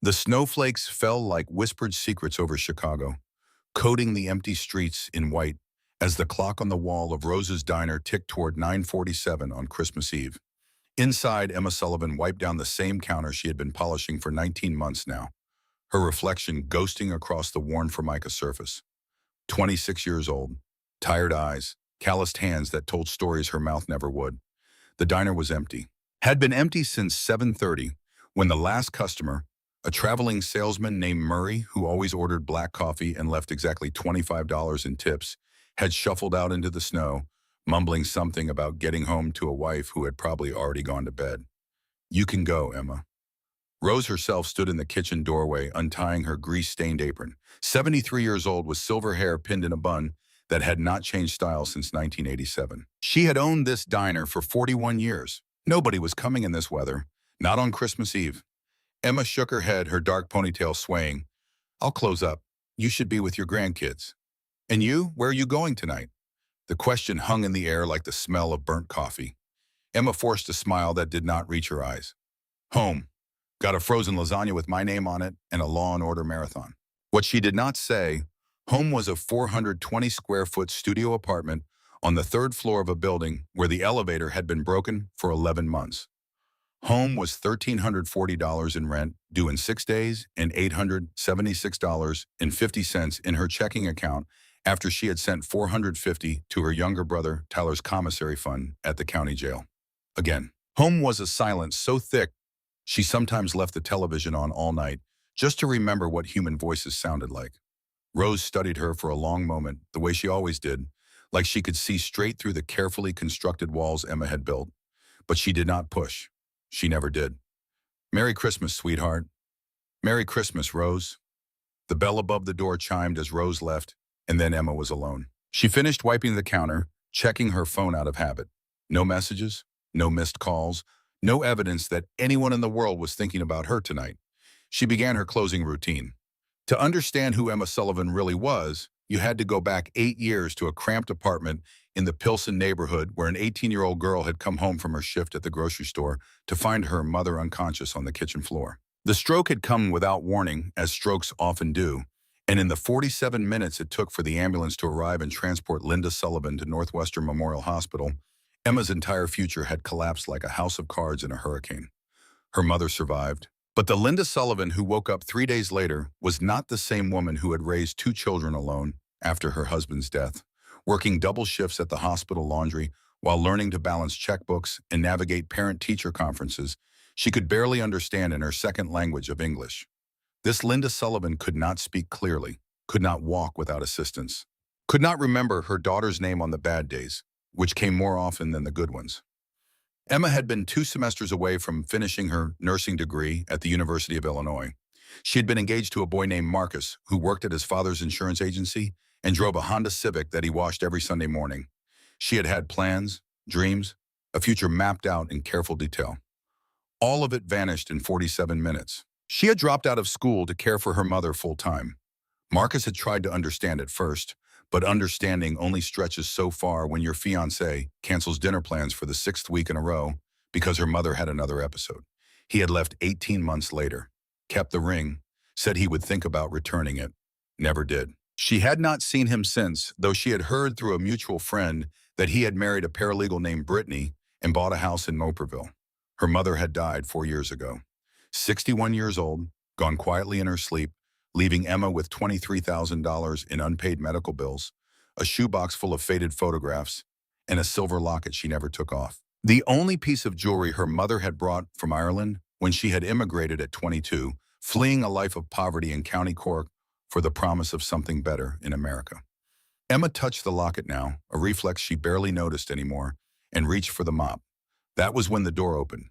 The snowflakes fell like whispered secrets over Chicago, coating the empty streets in white as the clock on the wall of Rose's diner ticked toward 9:47 on Christmas Eve. Inside, Emma Sullivan wiped down the same counter she had been polishing for 19 months now, her reflection ghosting across the worn Formica surface. 26 years old, tired eyes, calloused hands that told stories her mouth never would. The diner was empty. Had been empty since 7:30, when the last customer, a traveling salesman named Murray who always ordered black coffee and left exactly $25 in tips, had shuffled out into the snow, mumbling something about getting home to a wife who had probably already gone to bed. "You can go, Emma." Rose herself stood in the kitchen doorway, untying her grease-stained apron. 73 years old with silver hair pinned in a bun that had not changed style since 1987. She had owned this diner for 41 years. Nobody was coming in this weather, not on Christmas Eve. Emma shook her head, her dark ponytail swaying. "I'll close up. You should be with your grandkids." "And you? Where are you going tonight?" The question hung in the air like the smell of burnt coffee. Emma forced a smile that did not reach her eyes. "Home. Got a frozen lasagna with my name on it and a Law and Order marathon." What she did not say, home was a 420 square foot studio apartment on the third floor of a building where the elevator had been broken for 11 months. Home was $1,340 in rent, due in 6 days, and $876.50 in her checking account after she had sent $450 to her younger brother Tyler's commissary fund at the county jail. Again, home was a silence so thick she sometimes left the television on all night just to remember what human voices sounded like. Rose studied her for a long moment, the way she always did, like she could see straight through the carefully constructed walls Emma had built. But she did not push. She never did. "Merry Christmas, sweetheart." "Merry Christmas, Rose." The bell above the door chimed as Rose left, and then Emma was alone. She finished wiping the counter, checking her phone out of habit. No messages, no missed calls, no evidence that anyone in the world was thinking about her tonight. She began her closing routine. To understand who Emma Sullivan really was, you had to go back 8 years to a cramped apartment in the Pilsen neighborhood where an 18-year-old girl had come home from her shift at the grocery store to find her mother unconscious on the kitchen floor. The stroke had come without warning, as strokes often do, and in the 47 minutes it took for the ambulance to arrive and transport Linda Sullivan to Northwestern Memorial Hospital, Emma's entire future had collapsed like a house of cards in a hurricane. Her mother survived, but the Linda Sullivan who woke up 3 days later was not the same woman who had raised 2 children alone after her husband's death, working double shifts at the hospital laundry while learning to balance checkbooks and navigate parent-teacher conferences she could barely understand in her second language of English. This Linda Sullivan could not speak clearly, could not walk without assistance, could not remember her daughter's name on the bad days, which came more often than the good ones. Emma had been 2 semesters away from finishing her nursing degree at the University of Illinois. She had been engaged to a boy named Marcus, who worked at his father's insurance agency and drove a Honda Civic that he washed every Sunday morning. She had had plans, dreams, a future mapped out in careful detail. All of it vanished in 47 minutes. She had dropped out of school to care for her mother full-time. Marcus had tried to understand at first, but understanding only stretches so far when your fiancé cancels dinner plans for the 6th week in a row because her mother had another episode. He had left 18 months later, kept the ring, said he would think about returning it, never did. She had not seen him since, though she had heard through a mutual friend that he had married a paralegal named Brittany and bought a house in Moperville. Her mother had died 4 years ago. 61 years old, gone quietly in her sleep, leaving Emma with $23,000 in unpaid medical bills, a shoebox full of faded photographs, and a silver locket she never took off. The only piece of jewelry her mother had brought from Ireland when she had immigrated at 22, fleeing a life of poverty in County Cork for the promise of something better in America. Emma touched the locket now, a reflex she barely noticed anymore, and reached for the mop. That was when the door opened.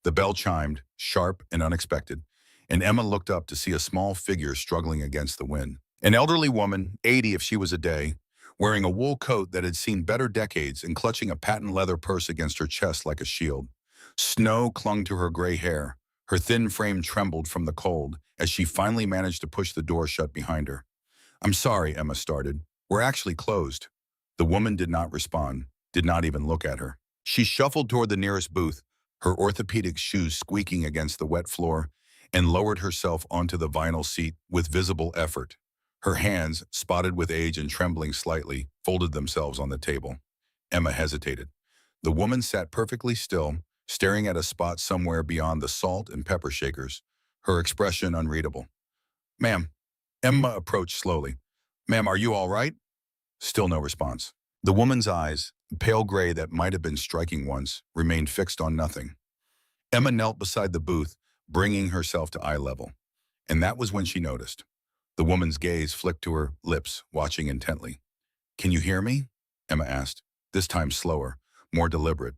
The bell chimed, sharp and unexpected, and Emma looked up to see a small figure struggling against the wind. An elderly woman, 80 if she was a day, wearing a wool coat that had seen better decades and clutching a patent leather purse against her chest like a shield. Snow clung to her gray hair. Her thin frame trembled from the cold as she finally managed to push the door shut behind her. "I'm sorry," Emma started. "We're actually closed." The woman did not respond, did not even look at her. She shuffled toward the nearest booth, her orthopedic shoes squeaking against the wet floor, and lowered herself onto the vinyl seat with visible effort. Her hands, spotted with age and trembling slightly, folded themselves on the table. Emma hesitated. The woman sat perfectly still, staring at a spot somewhere beyond the salt and pepper shakers, her expression unreadable. "Ma'am." Emma approached slowly. "Ma'am, are you all right?" Still no response. The woman's eyes, pale gray that might have been striking once, remained fixed on nothing. Emma knelt beside the booth, bringing herself to eye level. And that was when she noticed. The woman's gaze flicked to her lips, watching intently. "Can you hear me?" Emma asked, this time slower, more deliberate.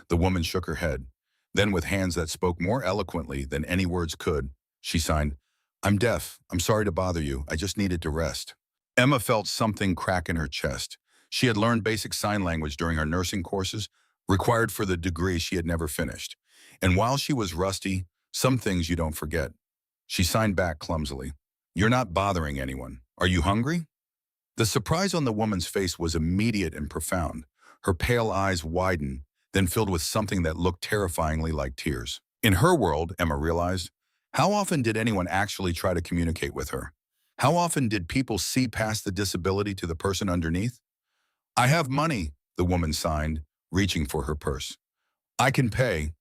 The woman shook her head. Then, with hands that spoke more eloquently than any words could, she signed, "I'm deaf. I'm sorry to bother you. I just needed to rest." Emma felt something crack in her chest. She had learned basic sign language during her nursing courses, required for the degree she had never finished. And while she was rusty, some things you don't forget. She signed back clumsily. "You're not bothering anyone. Are you hungry?" The surprise on the woman's face was immediate and profound. Her pale eyes widened, then filled with something that looked terrifyingly like tears. In her world, Emma realized, how often did anyone actually try to communicate with her? How often did people see past the disability to the person underneath? "I have money," the woman signed, reaching for her purse. "I can pay."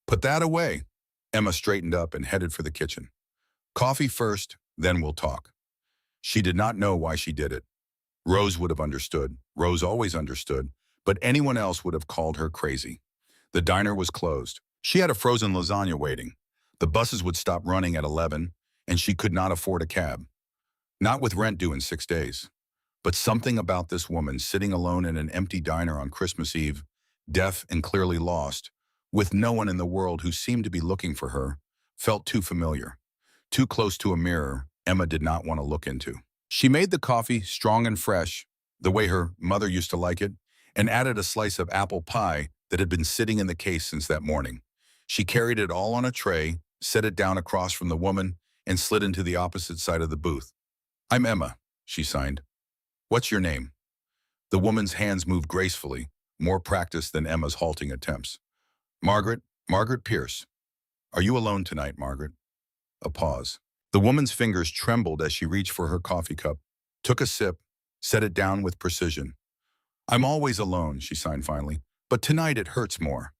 "Put that away." Emma straightened up and headed for the kitchen. "Coffee first, then we'll talk." She did not know why she did it. Rose would have understood. Rose always understood. But anyone else would have called her crazy. The diner was closed. She had a frozen lasagna waiting. The buses would stop running at 11, and she could not afford a cab. Not with rent due in 6 days. But something about this woman sitting alone in an empty diner on Christmas Eve, deaf and clearly lost, with no one in the world who seemed to be looking for her, felt too familiar. Too close to a mirror Emma did not want to look into. She made the coffee strong and fresh, the way her mother used to like it, and added a slice of apple pie that had been sitting in the case since that morning. She carried it all on a tray, set it down across from the woman, and slid into the opposite side of the booth. "I'm Emma," she signed. "What's your name?" The woman's hands moved gracefully, more practiced than Emma's halting attempts. Margaret Pierce." "Are you alone tonight, Margaret?" A pause. The woman's fingers trembled as she reached for her coffee cup, took a sip, set it down with precision. "I'm always alone," she signed finally, "but tonight it hurts more."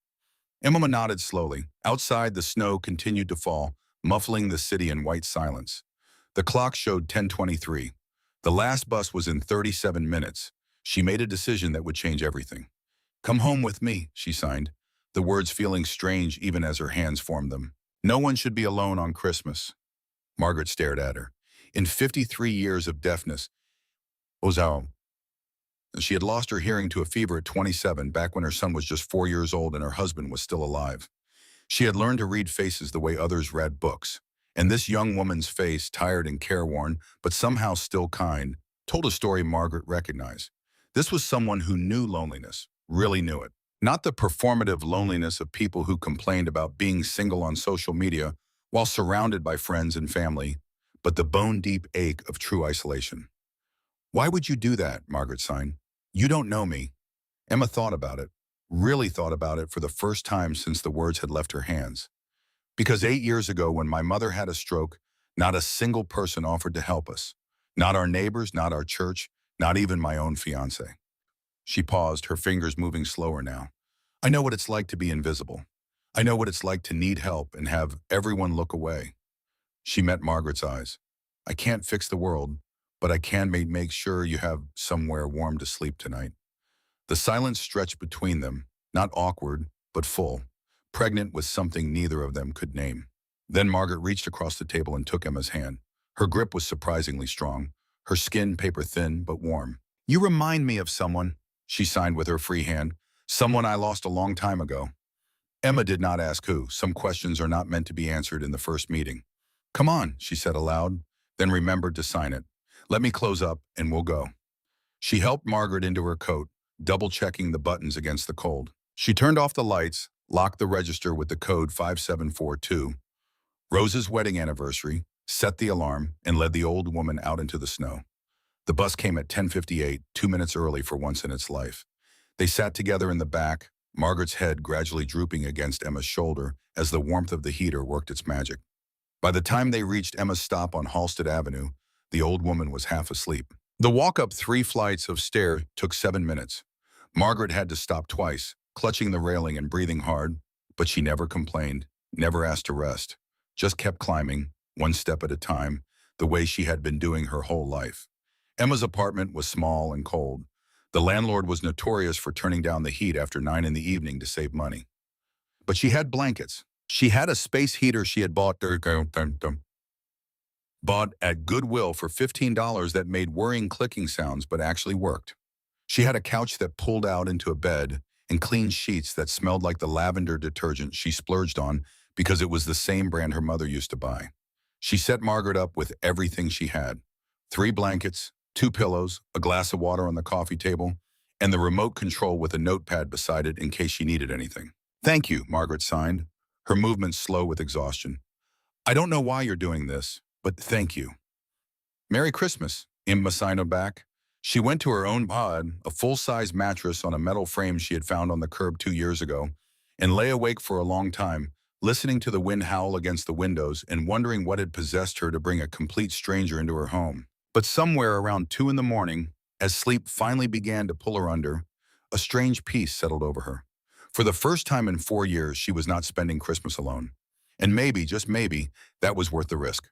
Emma nodded slowly. Outside, the snow continued to fall, muffling the city in white silence. The clock showed 10:23. The last bus was in 37 minutes. She made a decision that would change everything. "Come home with me," she signed, the words feeling strange even as her hands formed them. "No one should be alone on Christmas." Margaret stared at her. In 53 years of deafness, Ozao, she had lost her hearing to a fever at 27, back when her son was just 4 years old and her husband was still alive. She had learned to read faces the way others read books. And this young woman's face, tired and careworn, but somehow still kind, told a story Margaret recognized. This was someone who knew loneliness, really knew it. Not the performative loneliness of people who complained about being single on social media while surrounded by friends and family, but the bone-deep ache of true isolation. "Why would you do that?" Margaret signed. "You don't know me." Emma thought about it, really thought about it for the first time since the words had left her hands. "Because 8 years ago, when my mother had a stroke, not a single person offered to help us. Not our neighbors, not our church, not even my own fiancé." She paused, her fingers moving slower now. "I know what it's like to be invisible. I know what it's like to need help and have everyone look away." She met Margaret's eyes. "I can't fix the world, but I can make sure you have somewhere warm to sleep tonight." The silence stretched between them, not awkward, but full, pregnant with something neither of them could name. Then Margaret reached across the table and took Emma's hand. Her grip was surprisingly strong, her skin paper thin but warm. "You remind me of someone," she signed with her free hand. "Someone I lost a long time ago." Emma did not ask who. Some questions are not meant to be answered in the first meeting. "Come on," she said aloud, then remembered to sign it. "Let me close up and we'll go." She helped Margaret into her coat, double-checking the buttons against the cold. She turned off the lights, locked the register with the code 5742, Rose's wedding anniversary, set the alarm, and led the old woman out into the snow. The bus came at 10:58, 2 minutes early for once in its life. They sat together in the back, Margaret's head gradually drooping against Emma's shoulder as the warmth of the heater worked its magic. By the time they reached Emma's stop on Halsted Avenue, the old woman was half asleep. The walk up 3 flights of stairs took 7 minutes. Margaret had to stop twice, clutching the railing and breathing hard, but she never complained, never asked to rest, just kept climbing, one step at a time, the way she had been doing her whole life. Emma's apartment was small and cold. The landlord was notorious for turning down the heat after 9 in the evening to save money. But she had blankets. She had a space heater she had bought at Goodwill for $15 that made worrying clicking sounds but actually worked. She had a couch that pulled out into a bed and clean sheets that smelled like the lavender detergent she splurged on because it was the same brand her mother used to buy. She set Margaret up with everything she had: 3 blankets, 2 pillows, a glass of water on the coffee table, and the remote control with a notepad beside it in case she needed anything. "Thank you," Margaret signed, her movements slow with exhaustion. "I don't know why you're doing this, but thank you." "Merry Christmas," Emma signed back. She went to her own pod, a full-size mattress on a metal frame she had found on the curb 2 years ago, and lay awake for a long time, listening to the wind howl against the windows and wondering what had possessed her to bring a complete stranger into her home. But somewhere around 2 in the morning, as sleep finally began to pull her under, a strange peace settled over her. For the first time in 4 years, she was not spending Christmas alone. And maybe, just maybe, that was worth the risk.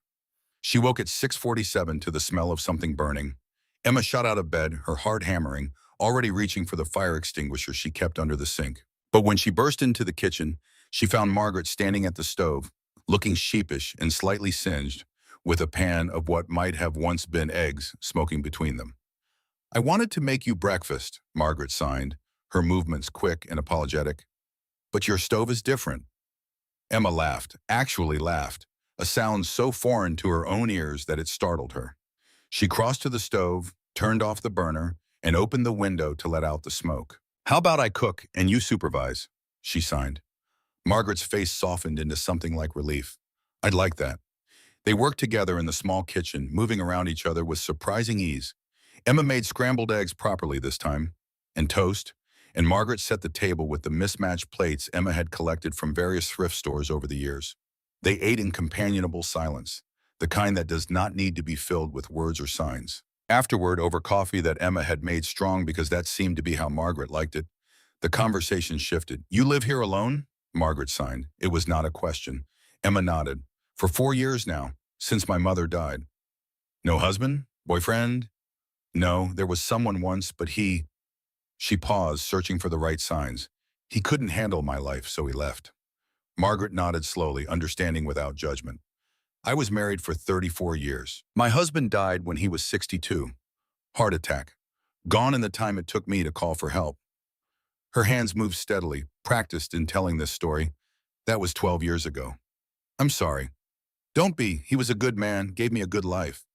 She woke at 6:47 to the smell of something burning. Emma shot out of bed, her heart hammering, already reaching for the fire extinguisher she kept under the sink. But when she burst into the kitchen, she found Margaret standing at the stove, looking sheepish and slightly singed, with a pan of what might have once been eggs smoking between them. "I wanted to make you breakfast," Margaret signed, her movements quick and apologetic. "But your stove is different." Emma laughed, actually laughed, a sound so foreign to her own ears that it startled her. She crossed to the stove, turned off the burner, and opened the window to let out the smoke. "How about I cook and you supervise?" she signed. Margaret's face softened into something like relief. "I'd like that." They worked together in the small kitchen, moving around each other with surprising ease. Emma made scrambled eggs properly this time, and toast, and Margaret set the table with the mismatched plates Emma had collected from various thrift stores over the years. They ate in companionable silence, the kind that does not need to be filled with words or signs. Afterward, over coffee that Emma had made strong because that seemed to be how Margaret liked it, the conversation shifted. "You live here alone?" Margaret signed. It was not a question. Emma nodded. "For 4 years now, since my mother died." "No husband? Boyfriend?" "No, there was someone once, but he—" She paused, searching for the right signs. "He couldn't handle my life, so he left." Margaret nodded slowly, understanding without judgment. "I was married for 34 years. My husband died when he was 62. Heart attack. Gone in the time it took me to call for help." Her hands moved steadily, practiced in telling this story. "That was 12 years ago. I'm sorry." "Don't be. He was a good man, gave me a good life."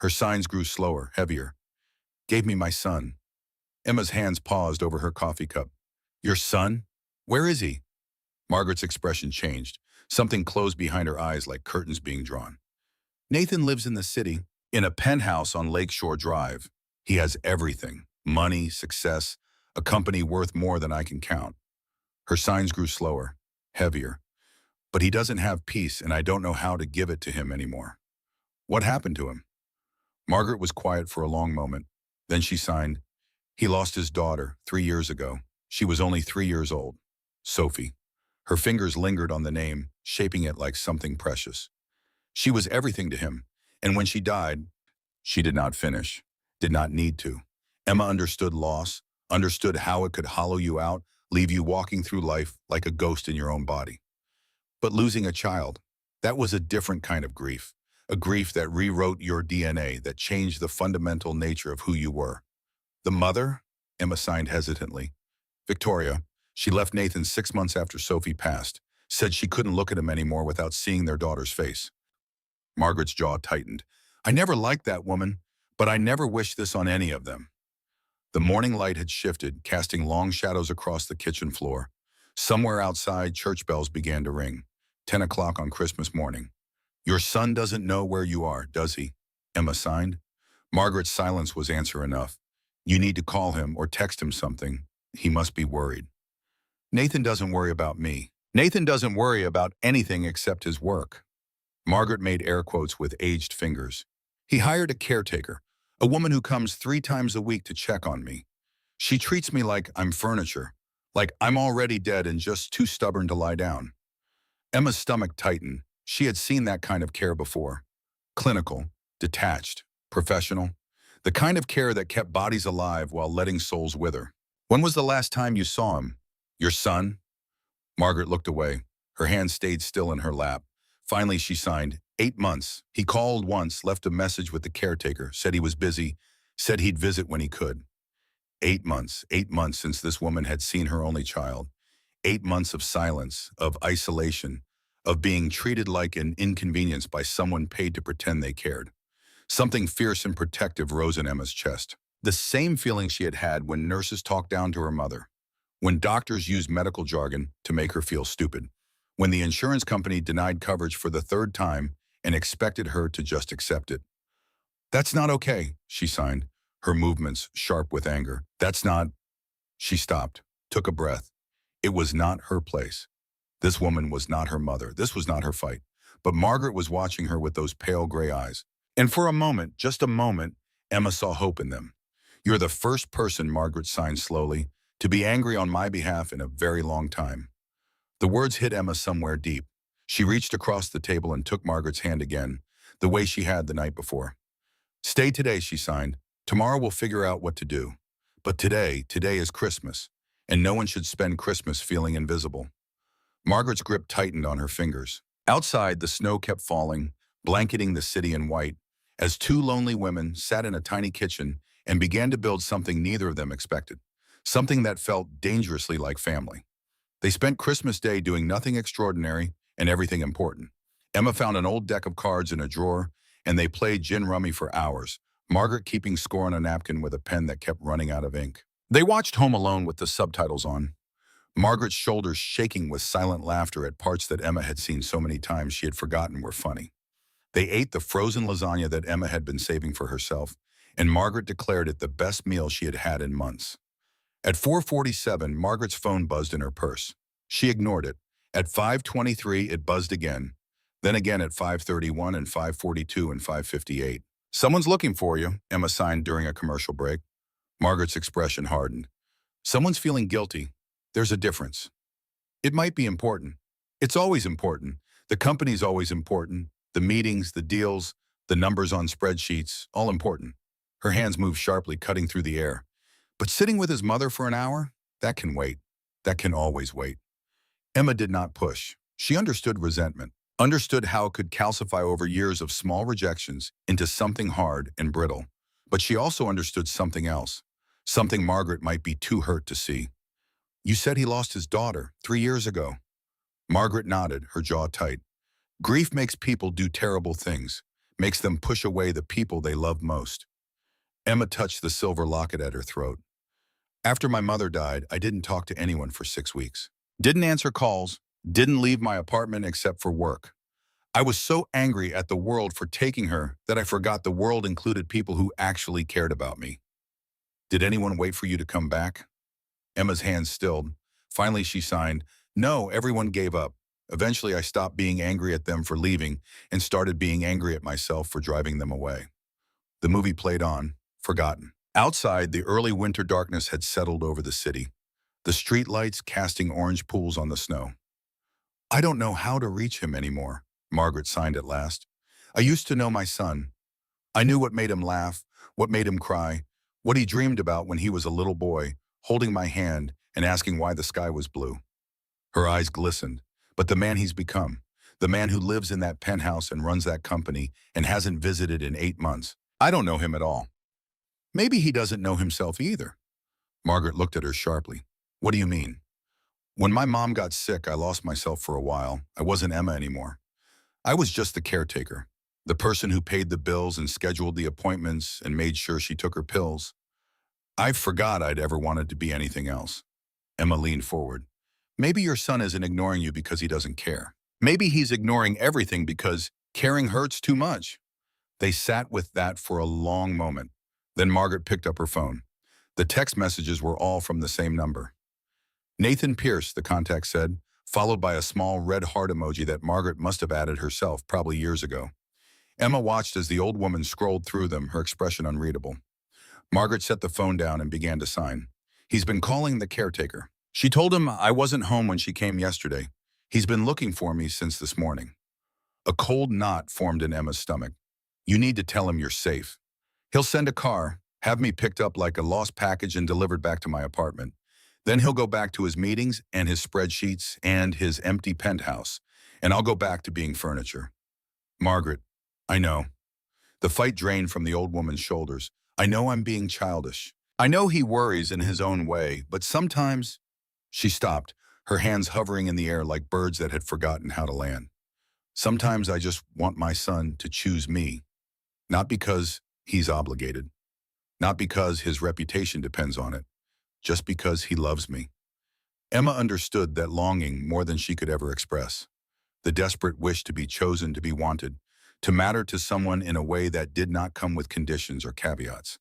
Her signs grew slower, heavier. "Gave me my son." Emma's hands paused over her coffee cup. "Your son? Where is he?" Margaret's expression changed. Something closed behind her eyes like curtains being drawn. "Nathan lives in the city, in a penthouse on Lakeshore Drive. He has everything: money, success, a company worth more than I can count." Her signs grew slower, heavier. "But he doesn't have peace, and I don't know how to give it to him anymore." "What happened to him?" Margaret was quiet for a long moment. Then she signed. "He lost his daughter 3 years ago. She was only 3 years old. Sophie." Her fingers lingered on the name, shaping it like something precious. "She was everything to him, and when she died—" She did not finish, did not need to. Emma understood loss, understood how it could hollow you out, leave you walking through life like a ghost in your own body. But losing a child, that was a different kind of grief, a grief that rewrote your DNA, that changed the fundamental nature of who you were. "The mother?" Emma signed hesitantly. "Victoria. She left Nathan 6 months after Sophie passed, said she couldn't look at him anymore without seeing their daughter's face." Margaret's jaw tightened. "I never liked that woman, but I never wished this on any of them." The morning light had shifted, casting long shadows across the kitchen floor. Somewhere outside, church bells began to ring. 10 o'clock on Christmas morning. "Your son doesn't know where you are, does he?" Emma signed. Margaret's silence was answer enough. "You need to call him or text him something. He must be worried." "Nathan doesn't worry about me. Nathan doesn't worry about anything except his work." Margaret made air quotes with aged fingers. He hired a caretaker, a woman who comes 3 times a week to check on me. She treats me like I'm furniture, like I'm already dead and just too stubborn to lie down. Emma's stomach tightened. She had seen that kind of care before. Clinical, detached, professional. The kind of care that kept bodies alive while letting souls wither. When was the last time you saw him? Your son? Margaret looked away. Her hand stayed still in her lap. Finally, she signed, 8 months. He called once, left a message with the caretaker, said he was busy, said he'd visit when he could. 8 months since this woman had seen her only child. 8 months of silence, of isolation, of being treated like an inconvenience by someone paid to pretend they cared. Something fierce and protective rose in Emma's chest. The same feeling she had had when nurses talked down to her mother, when doctors used medical jargon to make her feel stupid, when the insurance company denied coverage for the 3rd time and expected her to just accept it. That's not okay, she signed, her movements sharp with anger. That's not... She stopped, took a breath. It was not her place. This woman was not her mother. This was not her fight. But Margaret was watching her with those pale gray eyes. And for a moment, just a moment, Emma saw hope in them. You're the first person, Margaret signed slowly, to be angry on my behalf in a very long time. The words hit Emma somewhere deep. She reached across the table and took Margaret's hand again, the way she had the night before. Stay today, she signed. Tomorrow we'll figure out what to do. But today is Christmas, and no one should spend Christmas feeling invisible. Margaret's grip tightened on her fingers. Outside, the snow kept falling, blanketing the city in white, as 2 lonely women sat in a tiny kitchen and began to build something neither of them expected, something that felt dangerously like family. They spent Christmas Day doing nothing extraordinary and everything important. Emma found an old deck of cards in a drawer, and they played gin rummy for hours, Margaret keeping score on a napkin with a pen that kept running out of ink. They watched Home Alone with the subtitles on, Margaret's shoulders shaking with silent laughter at parts that Emma had seen so many times she had forgotten were funny. They ate the frozen lasagna that Emma had been saving for herself, and Margaret declared it the best meal she had had in months. At 4:47, Margaret's phone buzzed in her purse. She ignored it. At 5:23, it buzzed again, then again at 5:31 and 5:42 and 5:58. Someone's looking for you, Emma signed during a commercial break. Margaret's expression hardened. Someone's feeling guilty. There's a difference. It might be important. It's always important. The company's always important. The meetings, the deals, the numbers on spreadsheets, all important. Her hands moved sharply, cutting through the air. But sitting with his mother for an hour? That can wait. That can always wait. Emma did not push. She understood resentment, understood how it could calcify over years of small rejections into something hard and brittle. But she also understood something else, something Margaret might be too hurt to see. You said he lost his daughter 3 years ago. Margaret nodded, her jaw tight. Grief makes people do terrible things, makes them push away the people they love most. Emma touched the silver locket at her throat. After my mother died, I didn't talk to anyone for 6 weeks. Didn't answer calls, didn't leave my apartment except for work. I was so angry at the world for taking her that I forgot the world included people who actually cared about me. Did anyone wait for you to come back? Emma's hands stilled. Finally, she signed, No, everyone gave up. Eventually, I stopped being angry at them for leaving and started being angry at myself for driving them away. The movie played on, forgotten. Outside, the early winter darkness had settled over the city, the streetlights casting orange pools on the snow. I don't know how to reach him anymore, Margaret signed at last. I used to know my son. I knew what made him laugh, what made him cry, what he dreamed about when he was a little boy, holding my hand and asking why the sky was blue. Her eyes glistened. But the man he's become, the man who lives in that penthouse and runs that company and hasn't visited in 8 months, I don't know him at all. Maybe he doesn't know himself either. Margaret looked at her sharply. What do you mean? When my mom got sick, I lost myself for a while. I wasn't Emma anymore. I was just the caretaker, the person who paid the bills and scheduled the appointments and made sure she took her pills. I forgot I'd ever wanted to be anything else. Emma leaned forward. Maybe your son isn't ignoring you because he doesn't care. Maybe he's ignoring everything because caring hurts too much. They sat with that for a long moment. Then Margaret picked up her phone. The text messages were all from the same number. Nathan Pierce, the contact said, followed by a small red heart emoji that Margaret must have added herself probably years ago. Emma watched as the old woman scrolled through them, her expression unreadable. Margaret set the phone down and began to sign. He's been calling the caretaker. She told him I wasn't home when she came yesterday. He's been looking for me since this morning. A cold knot formed in Emma's stomach. You need to tell him you're safe. He'll send a car, have me picked up like a lost package and delivered back to my apartment. Then he'll go back to his meetings and his spreadsheets and his empty penthouse, and I'll go back to being furniture. Margaret, I know. The fight drained from the old woman's shoulders. I know I'm being childish. I know he worries in his own way, but sometimes... She stopped, her hands hovering in the air like birds that had forgotten how to land. Sometimes I just want my son to choose me, not because he's obligated, not because his reputation depends on it, just because he loves me. Emma understood that longing more than she could ever express, the desperate wish to be chosen, to be wanted, to matter to someone in a way that did not come with conditions or caveats.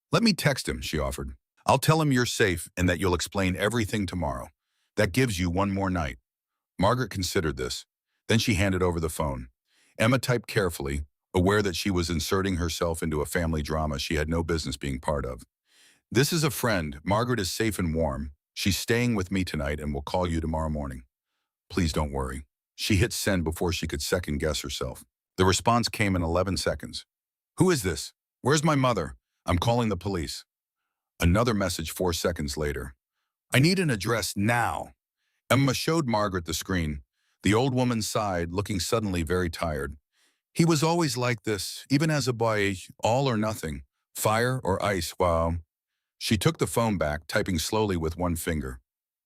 Let me text him, she offered. I'll tell him you're safe and that you'll explain everything tomorrow. That gives you one more night. Margaret considered this. Then she handed over the phone. Emma typed carefully, aware that she was inserting herself into a family drama she had no business being part of. This is a friend. Margaret is safe and warm. She's staying with me tonight and will call you tomorrow morning. Please don't worry. She hit send before she could second-guess herself. The response came in 11 seconds. Who is this? Where's my mother? I'm calling the police. Another message 4 seconds later. I need an address now. Emma showed Margaret the screen. The old woman sighed, looking suddenly very tired. He was always like this, even as a boy, all or nothing, fire or ice, wow. She took the phone back, typing slowly with one finger.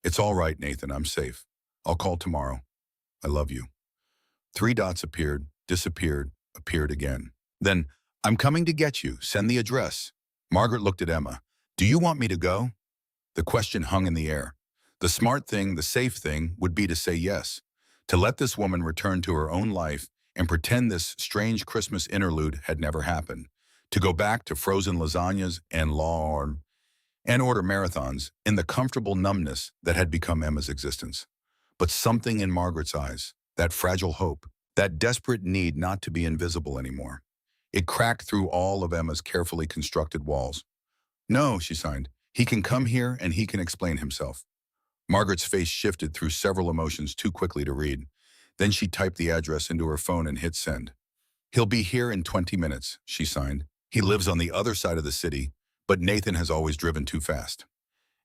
It's all right, Nathan, I'm safe. I'll call tomorrow. I love you. 3 dots appeared, disappeared, appeared again. Then, I'm coming to get you, send the address. Margaret looked at Emma. Do you want me to go? The question hung in the air. The smart thing, the safe thing, would be to say yes, to let this woman return to her own life and pretend this strange Christmas interlude had never happened, to go back to frozen lasagnas and law and order marathons in the comfortable numbness that had become Emma's existence. But something in Margaret's eyes, that fragile hope, that desperate need not to be invisible anymore, it cracked through all of Emma's carefully constructed walls. No, she signed. He can come here and he can explain himself. Margaret's face shifted through several emotions too quickly to read. Then she typed the address into her phone and hit send. He'll be here in 20 minutes, she signed. He lives on the other side of the city, but Nathan has always driven too fast.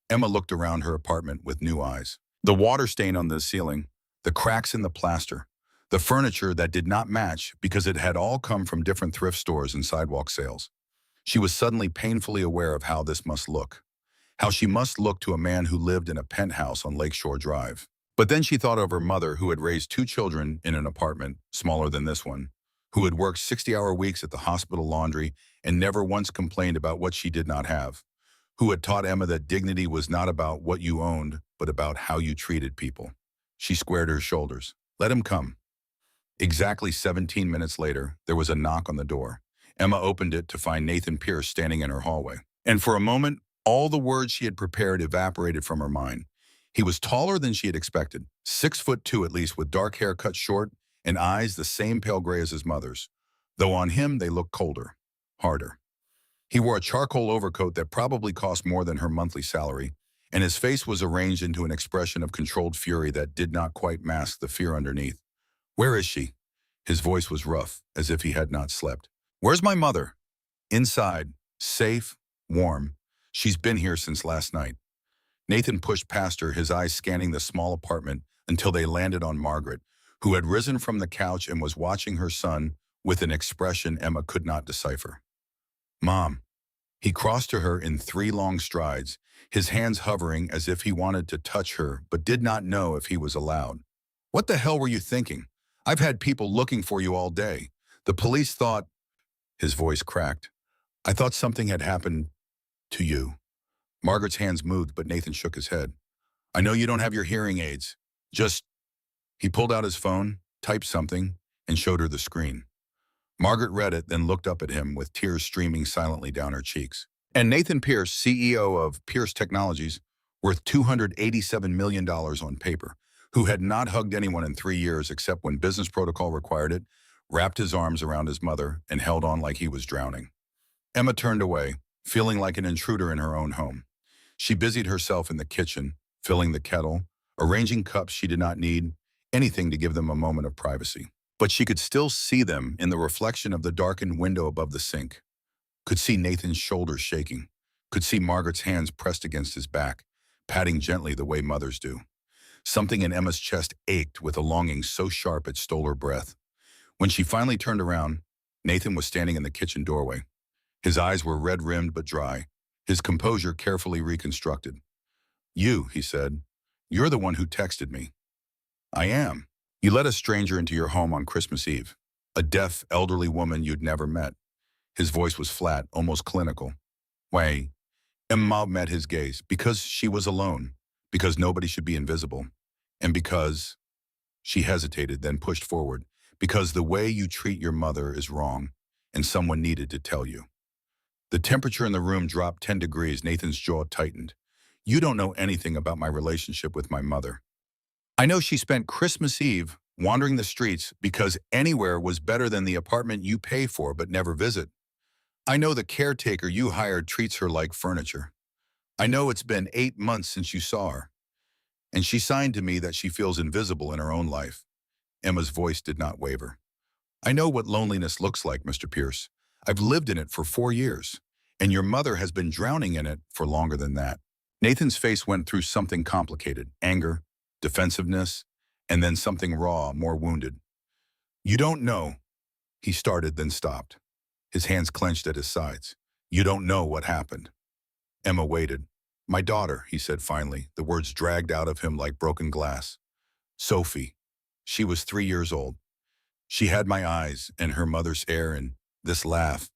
Emma looked around her apartment with new eyes. The water stain on the ceiling, the cracks in the plaster, the furniture that did not match because it had all come from different thrift stores and sidewalk sales. She was suddenly painfully aware of how this must look, how she must look to a man who lived in a penthouse on Lakeshore Drive. But then she thought of her mother, who had raised 2 children in an apartment smaller than this one, who had worked 60-hour weeks at the hospital laundry and never once complained about what she did not have, who had taught Emma that dignity was not about what you owned, but about how you treated people. She squared her shoulders. Let him come. Exactly 17 minutes later, there was a knock on the door. Emma opened it to find Nathan Pierce standing in her hallway. And for a moment, all the words she had prepared evaporated from her mind. He was taller than she had expected, 6'2" at least, with dark hair cut short and eyes the same pale gray as his mother's, though on him they looked colder, harder. He wore a charcoal overcoat that probably cost more than her monthly salary, and his face was arranged into an expression of controlled fury that did not quite mask the fear underneath. Where is she? His voice was rough, as if he had not slept. Where's my mother? Inside, safe, warm. She's been here since last night. Nathan pushed past her, his eyes scanning the small apartment until they landed on Margaret, who had risen from the couch and was watching her son with an expression Emma could not decipher. Mom. He crossed to her in 3 long strides, his hands hovering as if he wanted to touch her but did not know if he was allowed. What the hell were you thinking? I've had people looking for you all day. The police thought... His voice cracked. I thought something had happened to you. Margaret's hands moved, but Nathan shook his head. I know you don't have your hearing aids. Just... He pulled out his phone, typed something, and showed her the screen. Margaret read it, then looked up at him with tears streaming silently down her cheeks. And Nathan Pierce, CEO of Pierce Technologies, worth $287 million on paper, who had not hugged anyone in 3 years except when business protocol required it, wrapped his arms around his mother and held on like he was drowning. Emma turned away, feeling like an intruder in her own home. She busied herself in the kitchen, filling the kettle, arranging cups she did not need, anything to give them a moment of privacy. But she could still see them in the reflection of the darkened window above the sink, could see Nathan's shoulders shaking, could see Margaret's hands pressed against his back, patting gently the way mothers do. Something in Emma's chest ached with a longing so sharp it stole her breath. When she finally turned around, Nathan was standing in the kitchen doorway. His eyes were red-rimmed but dry, his composure carefully reconstructed. "You," he said, "you're the one who texted me." "I am. You let a stranger into your home on Christmas Eve, a deaf, elderly woman you'd never met." His voice was flat, almost clinical. "Why?" Emma met his gaze. "Because she was alone, because nobody should be invisible, and because—" She hesitated, then pushed forward. "Because the way you treat your mother is wrong, and someone needed to tell you." The temperature in the room dropped 10 degrees. Nathan's jaw tightened. "You don't know anything about my relationship with my mother. I know she spent Christmas Eve wandering the streets because anywhere was better than the apartment you pay for but never visit. I know the caretaker you hired treats her like furniture. I know it's been 8 months since you saw her. And she signed to me that she feels invisible in her own life." Emma's voice did not waver. "I know what loneliness looks like, Mr. Pierce. I've lived in it for 4 years, and your mother has been drowning in it for longer than that." Nathan's face went through something complicated: anger, defensiveness, and then something raw, more wounded. "You don't know," he started, then stopped. His hands clenched at his sides. "You don't know what happened." Emma waited. "My daughter," he said finally, the words dragged out of him like broken glass. "Sophie. She was 3 years old. She had my eyes and her mother's hair and this laugh."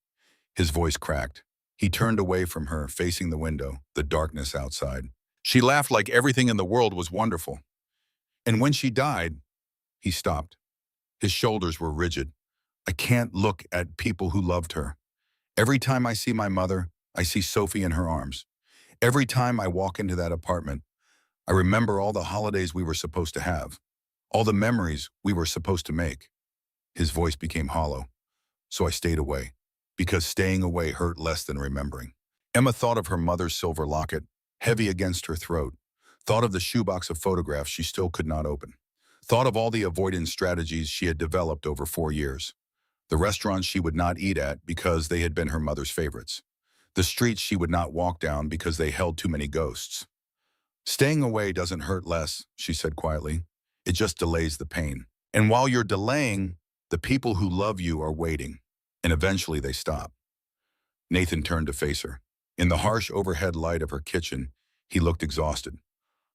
His voice cracked. He turned away from her, facing the window, the darkness outside. "She laughed like everything in the world was wonderful. And when she died—" He stopped. His shoulders were rigid. "I can't look at people who loved her. Every time I see my mother, I see Sophie in her arms. Every time I walk into that apartment, I remember all the holidays we were supposed to have, all the memories we were supposed to make." His voice became hollow. "So I stayed away, because staying away hurt less than remembering." Emma thought of her mother's silver locket, heavy against her throat, thought of the shoebox of photographs she still could not open, thought of all the avoidance strategies she had developed over 4 years, the restaurants she would not eat at because they had been her mother's favorites, the streets she would not walk down because they held too many ghosts. "Staying away doesn't hurt less," she said quietly. "It just delays the pain. And while you're delaying, the people who love you are waiting, and eventually they stop." Nathan turned to face her. In the harsh overhead light of her kitchen, he looked exhausted,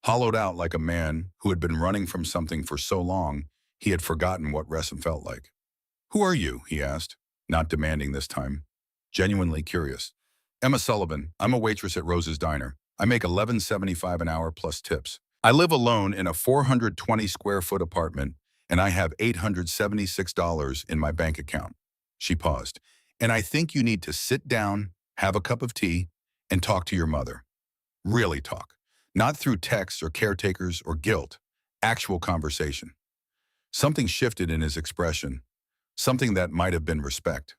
hollowed out, like a man who had been running from something for so long he had forgotten what rest felt like. "Who are you?" he asked, not demanding this time, genuinely curious. "Emma Sullivan. I'm a waitress at Rose's Diner. I make $11.75 an hour plus tips. I live alone in a 420-square-foot apartment, and I have $876 in my bank account." She paused. "And I think you need to sit down, have a cup of tea, and talk to your mother. Really talk. Not through texts or caretakers or guilt. Actual conversation." Something shifted in his expression, something that might have been respect.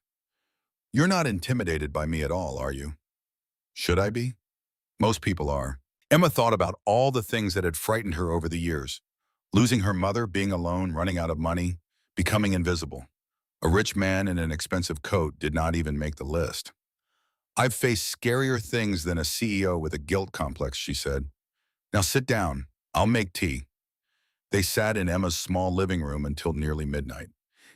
"You're not intimidated by me at all, are you?" "Should I be?" "Most people are." Emma thought about all the things that had frightened her over the years. Losing her mother, being alone, running out of money, becoming invisible. A rich man in an expensive coat did not even make the list. "I've faced scarier things than a CEO with a guilt complex," she said. "Now sit down. I'll make tea." They sat in Emma's small living room until nearly midnight.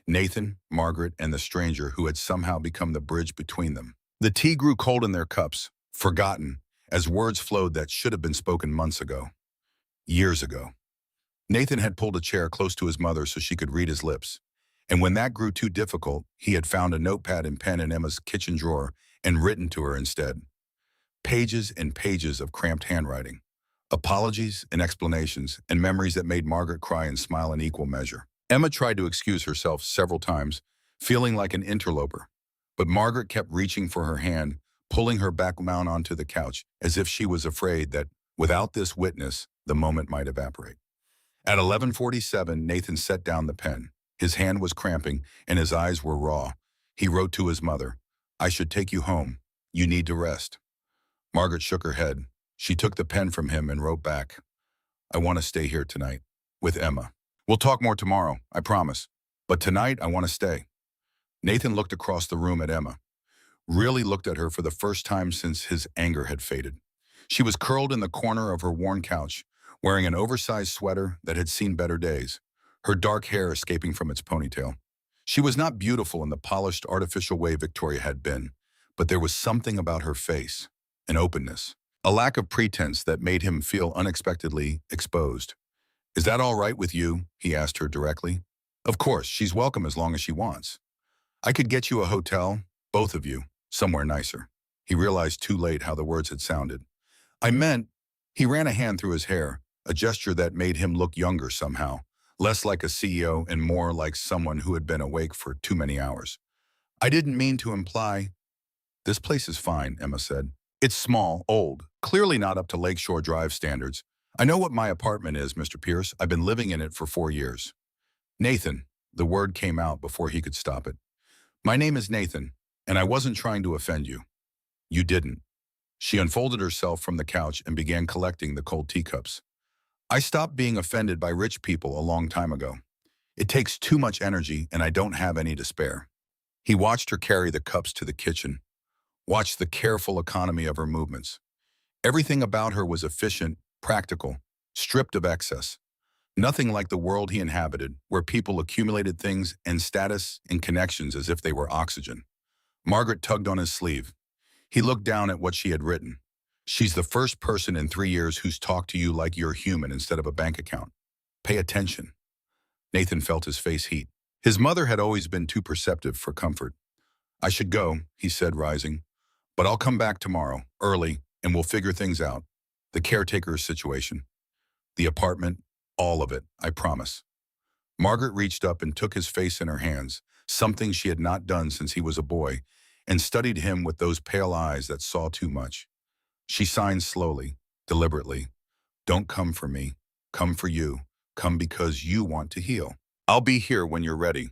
Nathan, Margaret, and the stranger who had somehow become the bridge between them. The tea grew cold in their cups, forgotten, as words flowed that should have been spoken months ago. Years ago. Nathan had pulled a chair close to his mother so she could read his lips. And when that grew too difficult, he had found a notepad and pen in Emma's kitchen drawer and written to her instead. Pages and pages of cramped handwriting. Apologies and explanations, and memories that made Margaret cry and smile in equal measure. Emma tried to excuse herself several times, feeling like an interloper. But Margaret kept reaching for her hand, pulling her back down onto the couch, as if she was afraid that, without this witness, the moment might evaporate. At 11:47, Nathan set down the pen. His hand was cramping and his eyes were raw. He wrote to his mother, "I should take you home. You need to rest." Margaret shook her head. She took the pen from him and wrote back, "I want to stay here tonight with Emma. We'll talk more tomorrow, I promise. But tonight, I want to stay." Nathan looked across the room at Emma, really looked at her for the first time since his anger had faded. She was curled in the corner of her worn couch, wearing an oversized sweater that had seen better days, her dark hair escaping from its ponytail. She was not beautiful in the polished, artificial way Victoria had been, but there was something about her face, an openness, a lack of pretense that made him feel unexpectedly exposed. "Is that all right with you?" he asked her directly. "Of course, she's welcome as long as she wants. I could get you a hotel, both of you, somewhere nicer." He realized too late how the words had sounded. "I meant," he ran a hand through his hair, a gesture that made him look younger somehow, less like a CEO and more like someone who had been awake for too many hours. "I didn't mean to imply—" "This place is fine," Emma said. "It's small, old, clearly not up to Lakeshore Drive standards. I know what my apartment is, Mr. Pierce. I've been living in it for 4 years. "Nathan," the word came out before he could stop it. "My name is Nathan, and I wasn't trying to offend you." "You didn't." She unfolded herself from the couch and began collecting the cold teacups. "I stopped being offended by rich people a long time ago. It takes too much energy, and I don't have any to spare." He watched her carry the cups to the kitchen, watched the careful economy of her movements. Everything about her was efficient, practical, stripped of excess. Nothing like the world he inhabited, where people accumulated things and status and connections as if they were oxygen. Margaret tugged on his sleeve. He looked down at what she had written. "She's the first person in 3 years who's talked to you like you're human instead of a bank account. Pay attention." Nathan felt his face heat. His mother had always been too perceptive for comfort. "I should go," he said, rising. "But I'll come back tomorrow, early, and we'll figure things out. The caretaker's situation. The apartment, all of it, I promise." Margaret reached up and took his face in her hands, something she had not done since he was a boy, and studied him with those pale eyes that saw too much. She signed slowly, deliberately. "Don't come for me. Come for you. Come because you want to heal. I'll be here when you're ready."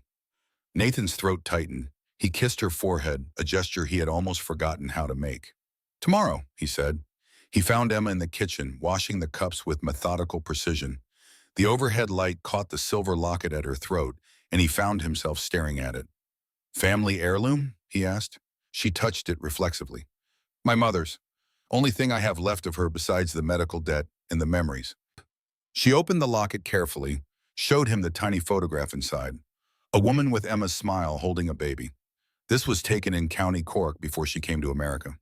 Nathan's throat tightened. He kissed her forehead, a gesture he had almost forgotten how to make. "Tomorrow," he said. He found Emma in the kitchen, washing the cups with methodical precision. The overhead light caught the silver locket at her throat, and he found himself staring at it. "Family heirloom?" he asked. She touched it reflexively. "My mother's. Only thing I have left of her besides the medical debt and the memories." She opened the locket carefully, showed him the tiny photograph inside. A woman with Emma's smile holding a baby. This was taken in County Cork before she came to America.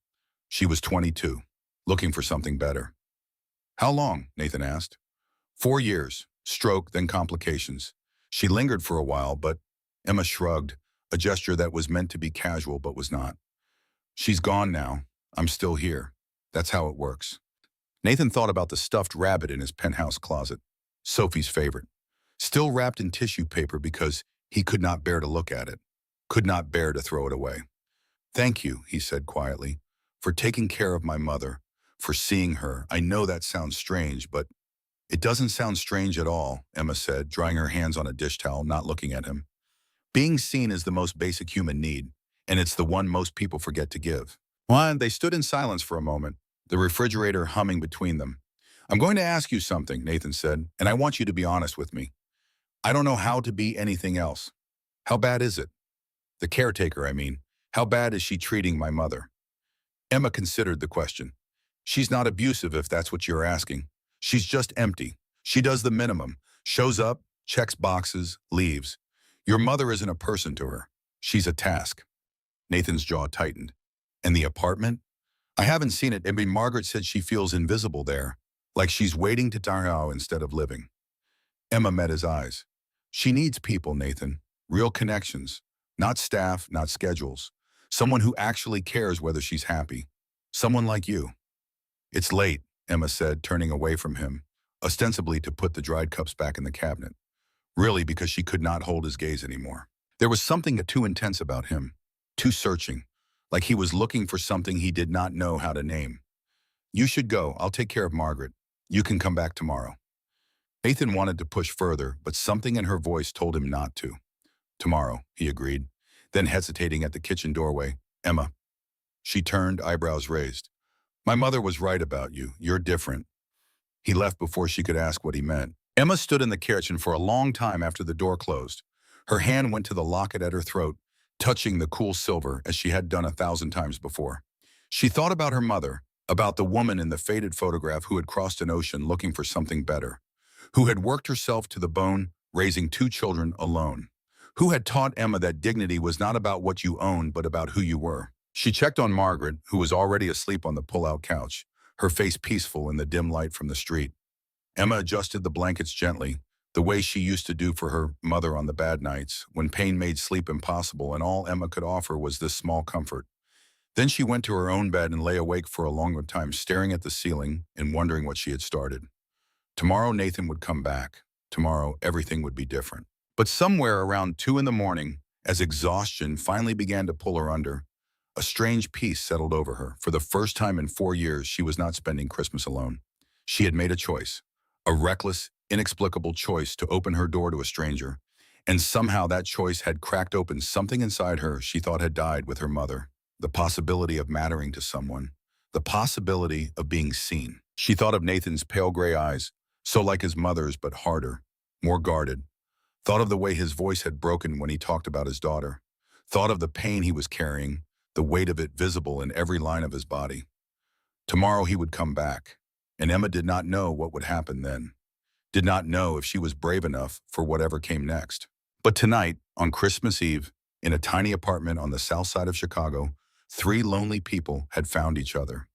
She was 22, looking for something better. "How long?" Nathan asked. 4 years, stroke, then complications. She lingered for a while, but Emma shrugged, a gesture that was meant to be casual but was not. "She's gone now. I'm still here. That's how it works." Nathan thought about the stuffed rabbit in his penthouse closet, Sophie's favorite, still wrapped in tissue paper because he could not bear to look at it, could not bear to throw it away. "Thank you," he said quietly, "for taking care of my mother, for seeing her. I know that sounds strange, but—" "It doesn't sound strange at all," Emma said, drying her hands on a dish towel, not looking at him. "Being seen is the most basic human need, and it's the one most people forget to give." Well, they stood in silence for a moment, the refrigerator humming between them. "I'm going to ask you something," Nathan said, "and I want you to be honest with me. I don't know how to be anything else. How bad is it? The caretaker, I mean. How bad is she treating my mother?" Emma considered the question. "She's not abusive if that's what you're asking. She's just empty. She does the minimum. Shows up, checks boxes, leaves. Your mother isn't a person to her. She's a task." Nathan's jaw tightened. "And the apartment? I haven't seen it. I mean, Margaret said she feels invisible there, like she's waiting to die out instead of living." Emma met his eyes. "She needs people, Nathan. Real connections. Not staff, not schedules. Someone who actually cares whether she's happy. Someone like you." "It's late," Emma said, turning away from him, ostensibly to put the dried cups back in the cabinet. Really, because she could not hold his gaze anymore. There was something too intense about him, too searching, like he was looking for something he did not know how to name. "You should go. I'll take care of Margaret. You can come back tomorrow." Nathan wanted to push further, but something in her voice told him not to. Tomorrow, he agreed, then hesitating at the kitchen doorway. Emma. She turned, eyebrows raised. My mother was right about you. You're different. He left before she could ask what he meant. Emma stood in the kitchen for a long time after the door closed. Her hand went to the locket at her throat, touching the cool silver as she had done 1,000 times before. She thought about her mother, about the woman in the faded photograph who had crossed an ocean looking for something better, who had worked herself to the bone, raising 2 children alone, who had taught Emma that dignity was not about what you owned but about who you were. She checked on Margaret, who was already asleep on the pull-out couch, her face peaceful in the dim light from the street. Emma adjusted the blankets gently, the way she used to do for her mother on the bad nights, when pain made sleep impossible and all Emma could offer was this small comfort. Then she went to her own bed and lay awake for a longer time, staring at the ceiling and wondering what she had started. Tomorrow Nathan would come back. Tomorrow everything would be different. But somewhere around 2 in the morning, as exhaustion finally began to pull her under, a strange peace settled over her. For the first time in 4 years, she was not spending Christmas alone. She had made a choice, a reckless, inexplicable choice to open her door to a stranger, and somehow that choice had cracked open something inside her she thought had died with her mother. The possibility of mattering to someone, the possibility of being seen. She thought of Nathan's pale gray eyes, so like his mother's but harder, more guarded. Thought of the way his voice had broken when he talked about his daughter. Thought of the pain he was carrying, the weight of it visible in every line of his body. Tomorrow he would come back, and Emma did not know what would happen then. Did not know if she was brave enough for whatever came next. But tonight, on Christmas Eve, in a tiny apartment on the south side of Chicago, 3 lonely people had found each other.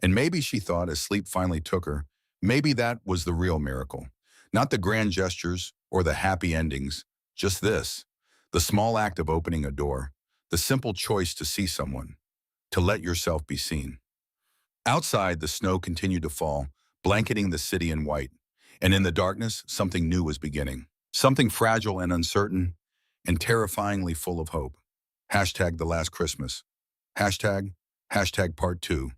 And maybe she thought as sleep finally took her, maybe that was the real miracle. Not the grand gestures or the happy endings, just this, the small act of opening a door, the simple choice to see someone, to let yourself be seen. Outside, the snow continued to fall, blanketing the city in white. And in the darkness, something new was beginning. Something fragile and uncertain, and terrifyingly full of hope. Hashtag the last Christmas. Hashtag part 2.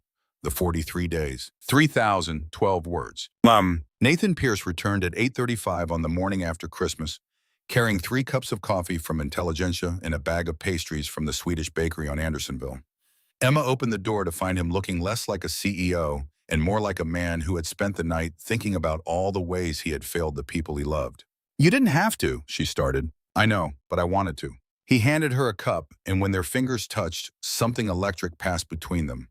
The 43 days. 3,012 words. Nathan Pierce returned at 8:35 on the morning after Christmas, carrying 3 cups of coffee from Intelligentsia and a bag of pastries from the Swedish bakery on Andersonville. Emma opened the door to find him looking less like a CEO and more like a man who had spent the night thinking about all the ways he had failed the people he loved. You didn't have to, she started. I know, but I wanted to. He handed her a cup, and when their fingers touched, something electric passed between them.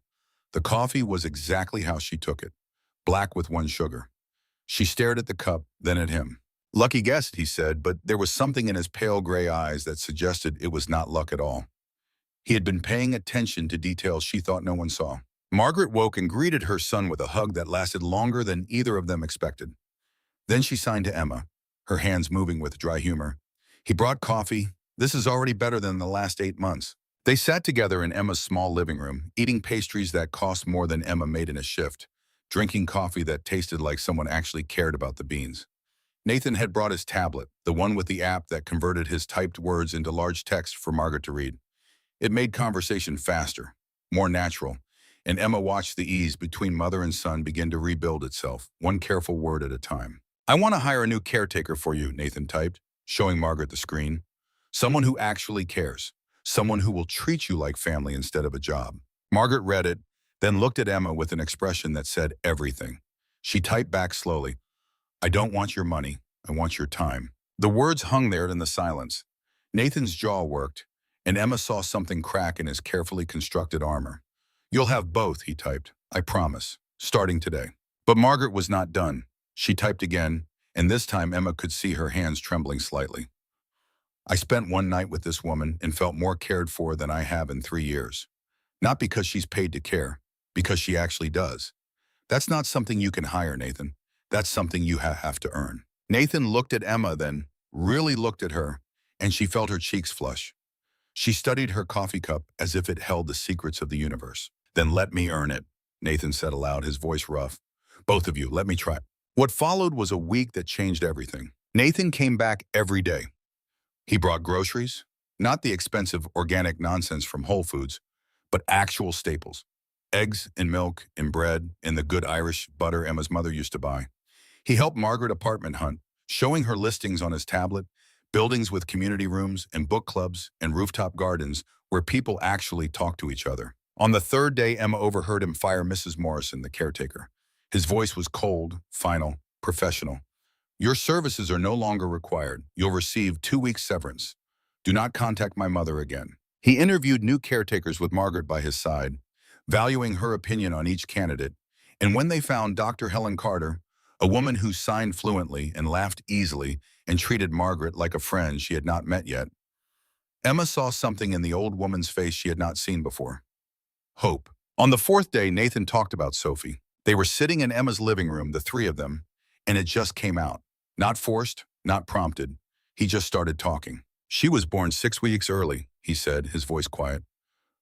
The coffee was exactly how she took it, black with 1 sugar. She stared at the cup, then at him. Lucky guess, he said, but there was something in his pale gray eyes that suggested it was not luck at all. He had been paying attention to details she thought no one saw. Margaret woke and greeted her son with a hug that lasted longer than either of them expected. Then she signed to Emma, her hands moving with dry humor. He brought coffee. This is already better than the last 8 months. They sat together in Emma's small living room, eating pastries that cost more than Emma made in a shift, drinking coffee that tasted like someone actually cared about the beans. Nathan had brought his tablet, the one with the app that converted his typed words into large text for Margaret to read. It made conversation faster, more natural, and Emma watched the ease between mother and son begin to rebuild itself, one careful word at a time. I want to hire a new caretaker for you, Nathan typed, showing Margaret the screen. Someone who actually cares. Someone who will treat you like family instead of a job. Margaret read it, then looked at Emma with an expression that said everything. She typed back slowly, I don't want your money, I want your time. The words hung there in the silence. Nathan's jaw worked, and Emma saw something crack in his carefully constructed armor. You'll have both, he typed, I promise, starting today. But Margaret was not done. She typed again, and this time Emma could see her hands trembling slightly. I spent one night with this woman and felt more cared for than I have in 3 years. Not because she's paid to care, because she actually does. That's not something you can hire, Nathan. That's something you have to earn. Nathan looked at Emma then, really looked at her, and she felt her cheeks flush. She studied her coffee cup as if it held the secrets of the universe. Then let me earn it, Nathan said aloud, his voice rough. Both of you, let me try. What followed was a week that changed everything. Nathan came back every day. He brought groceries, not the expensive organic nonsense from Whole Foods, but actual staples. Eggs and milk and bread and the good Irish butter Emma's mother used to buy. He helped Margaret apartment hunt, showing her listings on his tablet, buildings with community rooms and book clubs and rooftop gardens where people actually talk to each other. On the third day, Emma overheard him fire Mrs. Morrison, the caretaker. His voice was cold, final, professional. Your services are no longer required. You'll receive 2 weeks severance. Do not contact my mother again. He interviewed new caretakers with Margaret by his side, valuing her opinion on each candidate. And when they found Dr. Helen Carter, a woman who signed fluently and laughed easily and treated Margaret like a friend she had not met yet, Emma saw something in the old woman's face she had not seen before. Hope. On the fourth day, Nathan talked about Sophie. They were sitting in Emma's living room, the three of them, and it just came out. Not forced, not prompted. He just started talking. She was born 6 weeks early, he said, his voice quiet.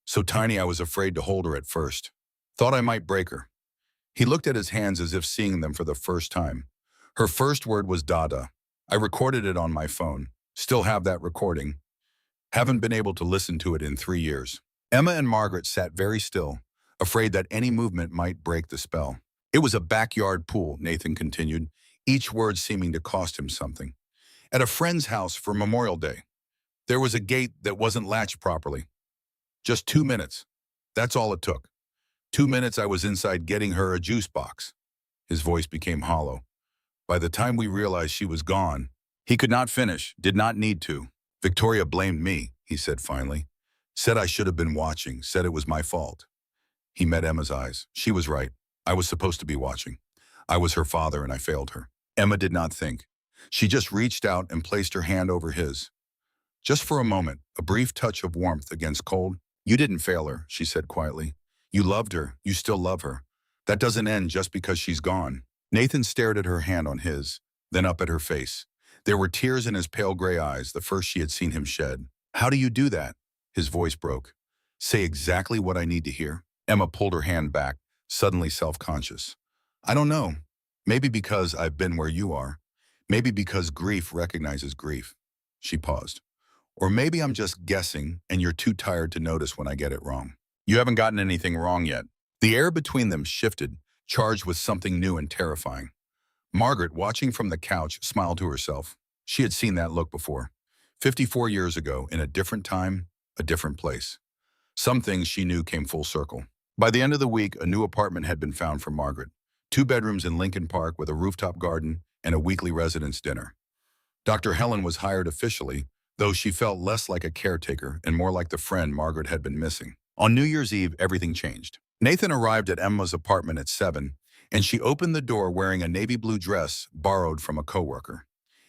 So tiny I was afraid to hold her at first. Thought I might break her. He looked at his hands as if seeing them for the first time. Her first word was Dada. I recorded it on my phone. Still have that recording. Haven't been able to listen to it in 3 years. Emma and Margaret sat very still, afraid that any movement might break the spell. It was a backyard pool, Nathan continued, each word seeming to cost him something. At a friend's house for Memorial Day. There was a gate that wasn't latched properly. Just 2 minutes. That's all it took. 2 minutes I was inside getting her a juice box. His voice became hollow. By the time we realized she was gone, he could not finish, did not need to. Victoria blamed me, he said finally. Said I should have been watching, said it was my fault. He met Emma's eyes. She was right. I was supposed to be watching. I was her father and I failed her. Emma did not think. She just reached out and placed her hand over his. Just for a moment, a brief touch of warmth against cold. You didn't fail her, she said quietly. You loved her. You still love her. That doesn't end just because she's gone. Nathan stared at her hand on his, then up at her face. There were tears in his pale gray eyes, the first she had seen him shed. How do you do that? His voice broke. Say exactly what I need to hear. Emma pulled her hand back, suddenly self-conscious. I don't know. Maybe because I've been where you are. Maybe because grief recognizes grief. She paused. Or maybe I'm just guessing and you're too tired to notice when I get it wrong. You haven't gotten anything wrong yet. The air between them shifted, charged with something new and terrifying. Margaret, watching from the couch, smiled to herself. She had seen that look before. 54 years ago, in a different time, a different place. Some things she knew came full circle. By the end of the week, a new apartment had been found for Margaret. 2 bedrooms in Lincoln Park with a rooftop garden and a weekly residence dinner. Dr. Helen was hired officially, though she felt less like a caretaker and more like the friend Margaret had been missing. On New Year's Eve, everything changed. Nathan arrived at Emma's apartment at 7, and she opened the door wearing a navy blue dress borrowed from a coworker.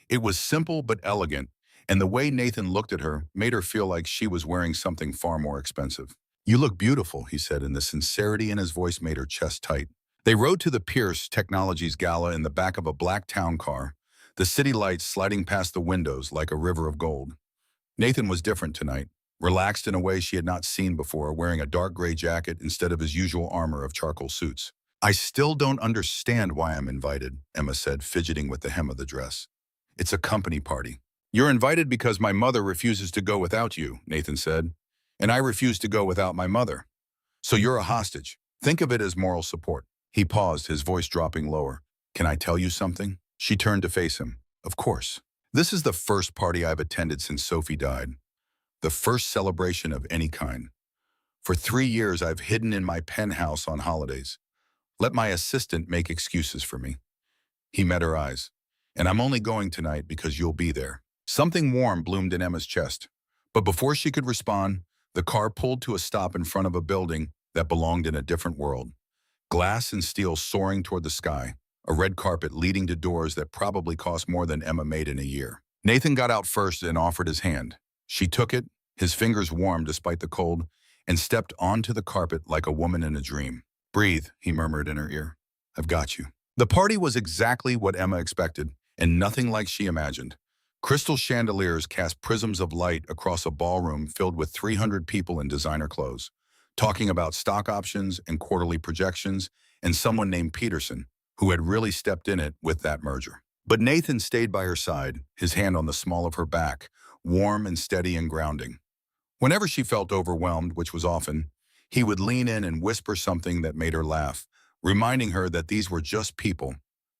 It was simple but elegant, and the way Nathan looked at her made her feel like she was wearing something far more expensive. You look beautiful, he said, and the sincerity in his voice made her chest tight. They rode to the Pierce Technologies Gala in the back of a black town car, the city lights sliding past the windows like a river of gold. Nathan was different tonight, relaxed in a way she had not seen before, wearing a dark gray jacket instead of his usual armor of charcoal suits. I still don't understand why I'm invited, Emma said, fidgeting with the hem of the dress. It's a company party. You're invited because my mother refuses to go without you, Nathan said, and I refuse to go without my mother. So you're a hostage. Think of it as moral support. He paused, his voice dropping lower. Can I tell you something? She turned to face him. Of course. This is the first party I've attended since Sophie died. The first celebration of any kind. For 3 years, I've hidden in my penthouse on holidays. Let my assistant make excuses for me. He met her eyes. And I'm only going tonight because you'll be there. Something warm bloomed in Emma's chest. But before she could respond, the car pulled to a stop in front of a building that belonged in a different world. Glass and steel soaring toward the sky, a red carpet leading to doors that probably cost more than Emma made in a year. Nathan got out first and offered his hand. She took it, his fingers warm despite the cold, and stepped onto the carpet like a woman in a dream. Breathe, he murmured in her ear. I've got you. The party was exactly what Emma expected, and nothing like she imagined. Crystal chandeliers cast prisms of light across a ballroom filled with 300 people in designer clothes, talking about stock options and quarterly projections, and someone named Peterson, who had really stepped in it with that merger. But Nathan stayed by her side, his hand on the small of her back, warm and steady and grounding. Whenever she felt overwhelmed, which was often, he would lean in and whisper something that made her laugh, reminding her that these were just people,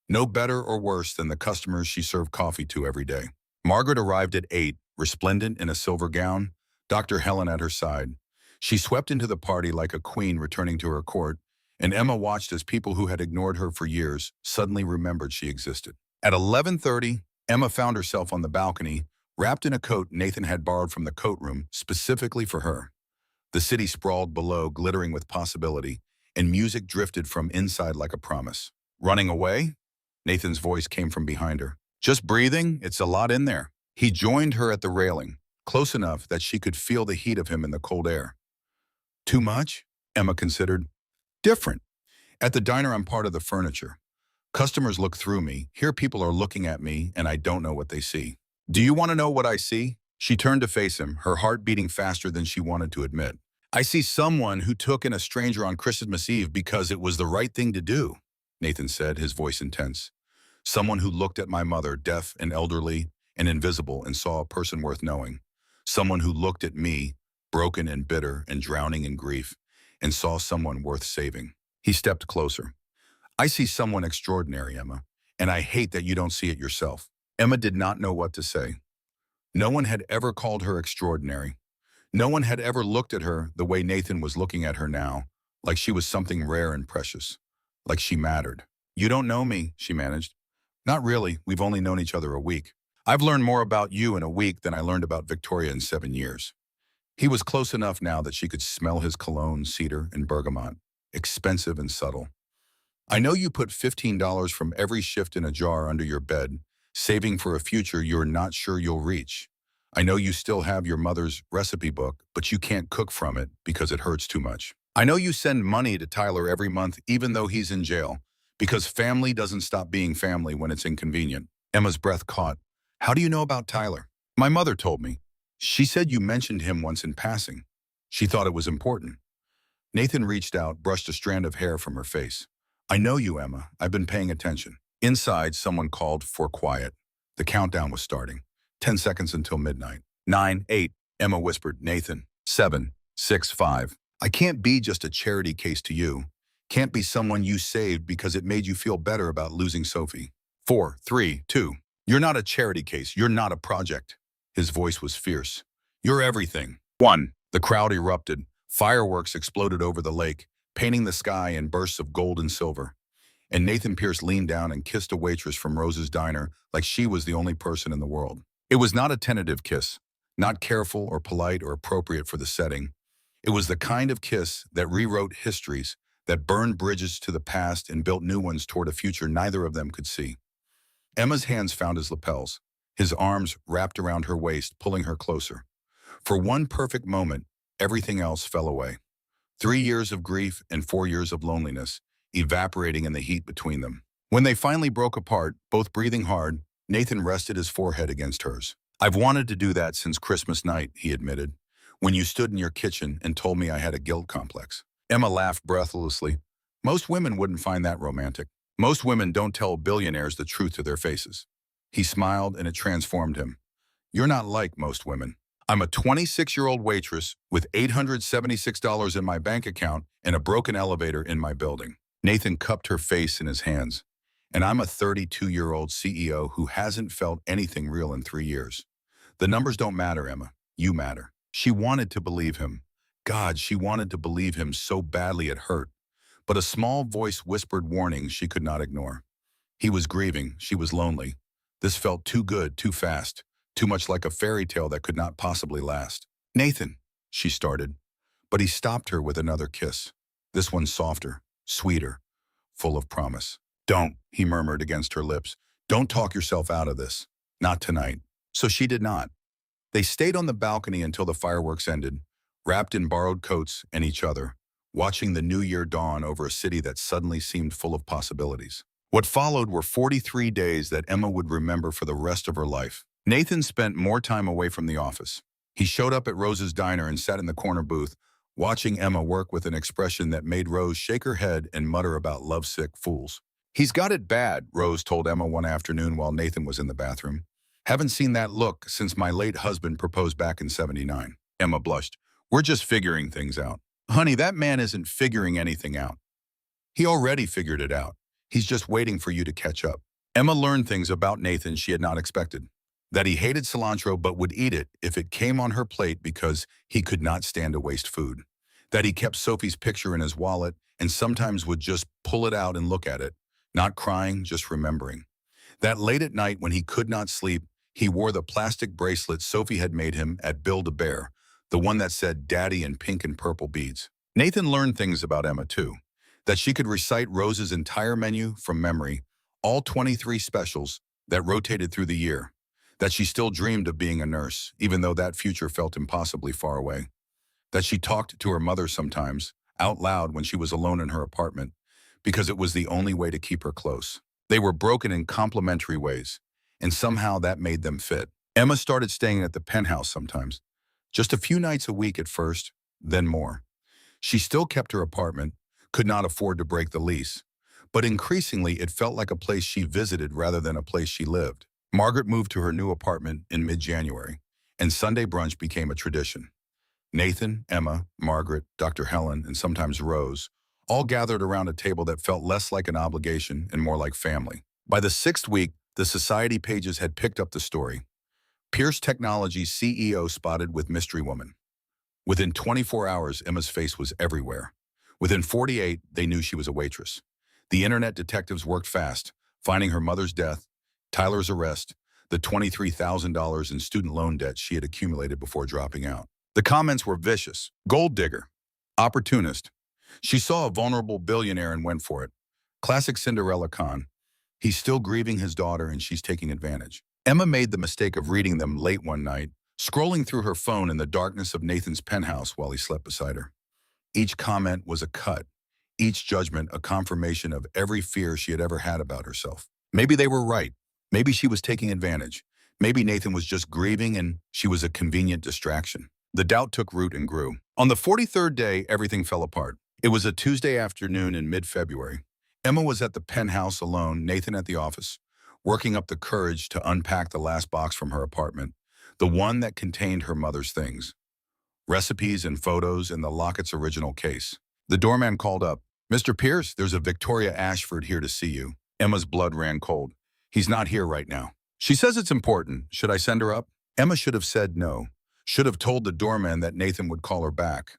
No better or worse than the customers she served coffee to every day. Margaret arrived at 8, resplendent in a silver gown, Dr. Helen at her side. She swept into the party like a queen returning to her court, and Emma watched as people who had ignored her for years suddenly remembered she existed. At 11:30, Emma found herself on the balcony, wrapped in a coat Nathan had borrowed from the coat room specifically for her. The city sprawled below, glittering with possibility, and music drifted from inside like a promise. Running away? Nathan's voice came from behind her. Just breathing? It's a lot in there. He joined her at the railing, close enough that she could feel the heat of him in the cold air. Too much? Emma considered. Different. At the diner, I'm part of the furniture. Customers look through me. Here people are looking at me, and I don't know what they see. Do you want to know what I see? She turned to face him, her heart beating faster than she wanted to admit. I see someone who took in a stranger on Christmas Eve because it was the right thing to do, Nathan said, his voice intense. Someone who looked at my mother, deaf and elderly and invisible, and saw a person worth knowing. Someone who looked at me, broken and bitter and drowning in grief, and saw someone worth saving. He stepped closer. I see someone extraordinary, Emma, and I hate that you don't see it yourself. Emma did not know what to say. No one had ever called her extraordinary. No one had ever looked at her the way Nathan was looking at her now, like she was something rare and precious, like she mattered. You don't know me, she managed. Not really, we've only known each other a week. I've learned more about you in a week than I learned about Victoria in 7 years. He was close enough now that she could smell his cologne, cedar, and bergamot, expensive and subtle. I know you put $15 from every shift in a jar under your bed, saving for a future you're not sure you'll reach. I know you still have your mother's recipe book, but you can't cook from it because it hurts too much. I know you send money to Tyler every month even though he's in jail, because family doesn't stop being family when it's inconvenient. Emma's breath caught. How do you know about Tyler? My mother told me. She said you mentioned him once in passing. She thought it was important. Nathan reached out, brushed a strand of hair from her face. I know you, Emma. I've been paying attention. Inside, someone called for quiet. The countdown was starting. 10 seconds until midnight. 9, 8, Emma whispered. Nathan. 7, 6, 5. I can't be just a charity case to you. Can't be someone you saved because it made you feel better about losing Sophie. 4, 3, 2. You're not a charity case. You're not a project. His voice was fierce. You're everything. 1. The crowd erupted. Fireworks exploded over the lake, painting the sky in bursts of gold and silver. And Nathan Pierce leaned down and kissed a waitress from Rose's diner like she was the only person in the world. It was not a tentative kiss, not careful or polite or appropriate for the setting. It was the kind of kiss that rewrote histories, that burned bridges to the past and built new ones toward a future neither of them could see. Emma's hands found his lapels, his arms wrapped around her waist, pulling her closer. For one perfect moment, everything else fell away. 3 years of grief and 4 years of loneliness, evaporating in the heat between them. When they finally broke apart, both breathing hard, Nathan rested his forehead against hers. I've wanted to do that since Christmas night, he admitted, when you stood in your kitchen and told me I had a guilt complex. Emma laughed breathlessly. Most women wouldn't find that romantic. Most women don't tell billionaires the truth to their faces. He smiled and it transformed him. You're not like most women. I'm a 26-year-old waitress with $876 in my bank account and a broken elevator in my building. Nathan cupped her face in his hands. And I'm a 32-year-old CEO who hasn't felt anything real in 3 years. The numbers don't matter, Emma. You matter. She wanted to believe him. God, she wanted to believe him so badly it hurt. But a small voice whispered warnings she could not ignore. He was grieving. She was lonely. This felt too good, too fast, too much like a fairy tale that could not possibly last. Nathan, she started, but he stopped her with another kiss. This one softer, sweeter, full of promise. Don't, he murmured against her lips. Don't talk yourself out of this. Not tonight. So she did not. They stayed on the balcony until the fireworks ended, wrapped in borrowed coats and each other, watching the new year dawn over a city that suddenly seemed full of possibilities. What followed were 43 days that Emma would remember for the rest of her life. Nathan spent more time away from the office. He showed up at Rose's diner and sat in the corner booth, watching Emma work with an expression that made Rose shake her head and mutter about lovesick fools. He's got it bad, Rose told Emma one afternoon while Nathan was in the bathroom. Haven't seen that look since my late husband proposed back in '79. Emma blushed. We're just figuring things out. Honey, that man isn't figuring anything out. He already figured it out. He's just waiting for you to catch up. Emma learned things about Nathan she had not expected. That he hated cilantro but would eat it if it came on her plate because he could not stand to waste food. That he kept Sophie's picture in his wallet and sometimes would just pull it out and look at it, not crying, just remembering. That late at night when he could not sleep, he wore the plastic bracelet Sophie had made him at Build-A-Bear, the one that said Daddy in pink and purple beads. Nathan learned things about Emma too. That she could recite Rose's entire menu from memory, all 23 specials that rotated through the year. That she still dreamed of being a nurse, even though that future felt impossibly far away. That she talked to her mother sometimes, out loud when she was alone in her apartment, because it was the only way to keep her close. They were broken in complementary ways, and somehow that made them fit. Emma started staying at the penthouse sometimes, just a few nights a week at first, then more. She still kept her apartment, could not afford to break the lease, but increasingly it felt like a place she visited rather than a place she lived. Margaret moved to her new apartment in mid-January, and Sunday brunch became a tradition. Nathan, Emma, Margaret, Dr. Helen, and sometimes Rose all gathered around a table that felt less like an obligation and more like family. By the 6th week, the society pages had picked up the story. Pierce Technologies CEO spotted with mystery woman. Within 24 hours, Emma's face was everywhere. Within 48, they knew she was a waitress. The internet detectives worked fast, finding her mother's death, Tyler's arrest, the $23,000 in student loan debt she had accumulated before dropping out. The comments were vicious. Gold digger. Opportunist. She saw a vulnerable billionaire and went for it. Classic Cinderella con. He's still grieving his daughter and she's taking advantage. Emma made the mistake of reading them late one night, scrolling through her phone in the darkness of Nathan's penthouse while he slept beside her. Each comment was a cut. Each judgment a confirmation of every fear she had ever had about herself. Maybe they were right. Maybe she was taking advantage. Maybe Nathan was just grieving and she was a convenient distraction. The doubt took root and grew. On the 43rd day, everything fell apart. It was a Tuesday afternoon in mid-February. Emma was at the penthouse alone, Nathan at the office, working up the courage to unpack the last box from her apartment, the one that contained her mother's things. Recipes and photos in the Lockett's original case. The doorman called up. "Mr. Pierce, there's a Victoria Ashford here to see you." Emma's blood ran cold. "He's not here right now." "She says it's important. Should I send her up?" Emma should have said no. Should have told the doorman that Nathan would call her back.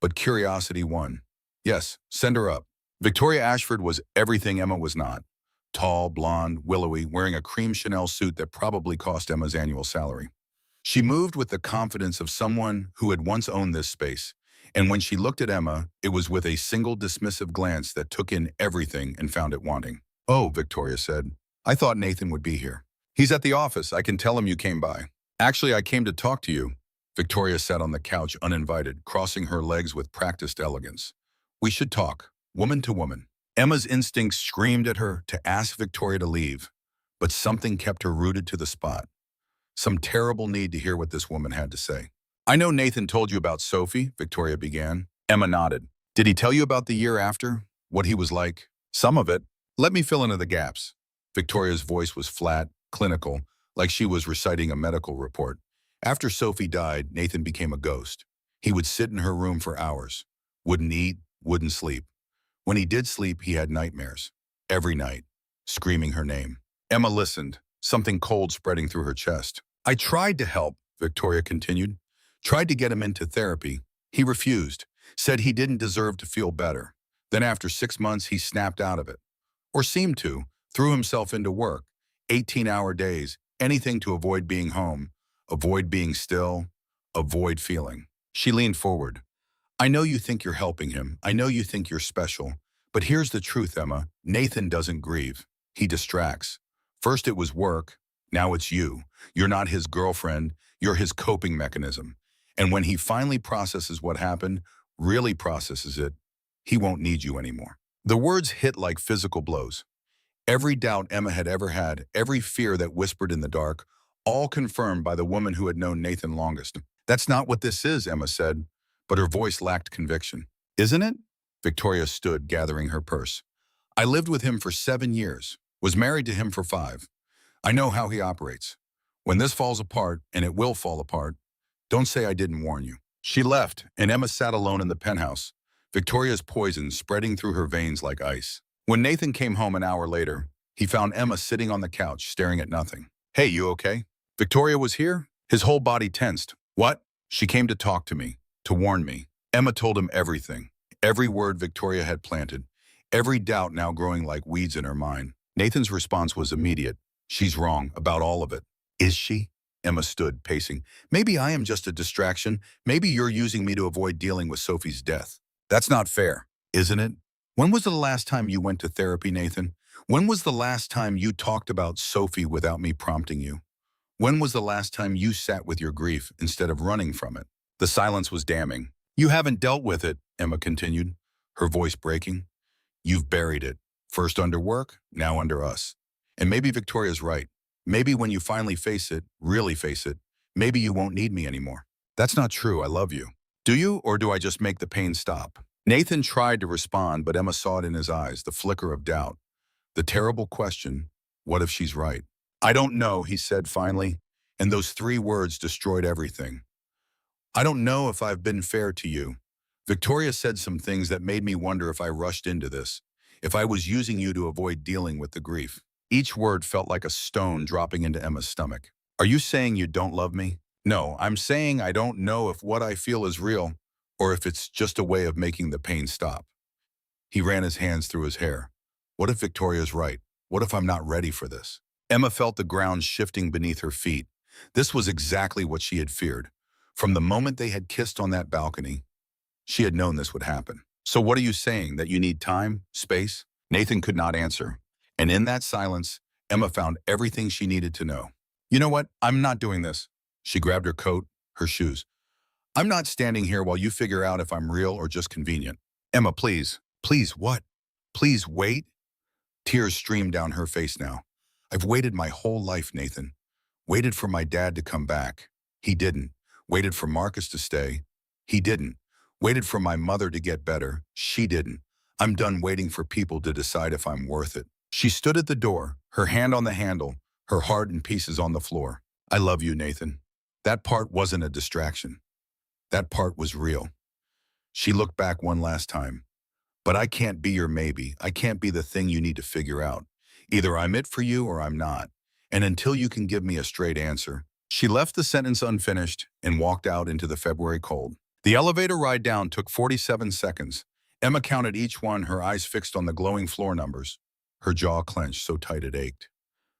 But curiosity won. "Yes, send her up." Victoria Ashford was everything Emma was not. Tall, blonde, willowy, wearing a cream Chanel suit that probably cost Emma's annual salary. She moved with the confidence of someone who had once owned this space. And when she looked at Emma, it was with a single dismissive glance that took in everything and found it wanting. "Oh," Victoria said. "I thought Nathan would be here." "He's at the office. I can tell him you came by." "Actually, I came to talk to you." Victoria sat on the couch uninvited, crossing her legs with practiced elegance. "We should talk, woman to woman." Emma's instincts screamed at her to ask Victoria to leave, but something kept her rooted to the spot. Some terrible need to hear what this woman had to say. "I know Nathan told you about Sophie," Victoria began. Emma nodded. "Did he tell you about the year after? What he was like?" "Some of it. Let me fill in the gaps." Victoria's voice was flat, clinical, like she was reciting a medical report. After Sophie died, Nathan became a ghost. He would sit in her room for hours. Wouldn't eat, wouldn't sleep. When he did sleep, he had nightmares. Every night, screaming her name. Emma listened, something cold spreading through her chest. "I tried to help," Victoria continued. "Tried to get him into therapy. He refused, said he didn't deserve to feel better. Then after 6 months, he snapped out of it. Or seemed to, threw himself into work. 18-hour days, anything to avoid being home, avoid being still, avoid feeling." She leaned forward. "I know you think you're helping him. I know you think you're special. But here's the truth, Emma. Nathan doesn't grieve. He distracts. First it was work. Now it's you. You're not his girlfriend. You're his coping mechanism. And when he finally processes what happened, really processes it, he won't need you anymore." The words hit like physical blows. Every doubt Emma had ever had, every fear that whispered in the dark, all confirmed by the woman who had known Nathan longest. "That's not what this is," Emma said, but her voice lacked conviction. "Isn't it?" Victoria stood, gathering her purse. "I lived with him for 7 years, was married to him for 5. I know how he operates. When this falls apart, and it will fall apart, don't say I didn't warn you." She left, and Emma sat alone in the penthouse, Victoria's poison spreading through her veins like ice. When Nathan came home an hour later, he found Emma sitting on the couch, staring at nothing. Hey, you okay? Victoria was here? His whole body tensed. What? She came to talk to me, to warn me. Emma told him everything. Every word Victoria had planted. Every doubt now growing like weeds in her mind. Nathan's response was immediate. She's wrong about all of it. Is she? Emma stood, pacing. Maybe I am just a distraction. Maybe you're using me to avoid dealing with Sophie's death. That's not fair, isn't it? When was the last time you went to therapy, Nathan? When was the last time you talked about Sophie without me prompting you? When was the last time you sat with your grief instead of running from it? The silence was damning. You haven't dealt with it, Emma continued, her voice breaking. You've buried it. First under work, now under us. And maybe Victoria's right. Maybe when you finally face it, really face it, maybe you won't need me anymore. That's not true. I love you. Do you, or do I just make the pain stop? Nathan tried to respond, but Emma saw it in his eyes, the flicker of doubt. The terrible question, what if she's right? I don't know, he said finally, and those 3 words destroyed everything. I don't know if I've been fair to you. Victoria said some things that made me wonder if I rushed into this, if I was using you to avoid dealing with the grief. Each word felt like a stone dropping into Emma's stomach. Are you saying you don't love me? No, I'm saying I don't know if what I feel is real or if it's just a way of making the pain stop. He ran his hands through his hair. What if Victoria's right? What if I'm not ready for this? Emma felt the ground shifting beneath her feet. This was exactly what she had feared. From the moment they had kissed on that balcony, she had known this would happen. So what are you saying, that you need time, space? Nathan could not answer. And in that silence, Emma found everything she needed to know. You know what? I'm not doing this. She grabbed her coat, her shoes. I'm not standing here while you figure out if I'm real or just convenient. Emma, please. Please, what? Please wait? Tears streamed down her face now. I've waited my whole life, Nathan. Waited for my dad to come back. He didn't. Waited for Marcus to stay. He didn't. Waited for my mother to get better. She didn't. I'm done waiting for people to decide if I'm worth it. She stood at the door, her hand on the handle, her heart in pieces on the floor. I love you, Nathan. That part wasn't a distraction. That part was real. She looked back one last time. But I can't be your maybe. I can't be the thing you need to figure out. Either I'm it for you or I'm not. And until you can give me a straight answer. She left the sentence unfinished and walked out into the February cold. The elevator ride down took 47 seconds. Emma counted each one, her eyes fixed on the glowing floor numbers. Her jaw clenched so tight it ached.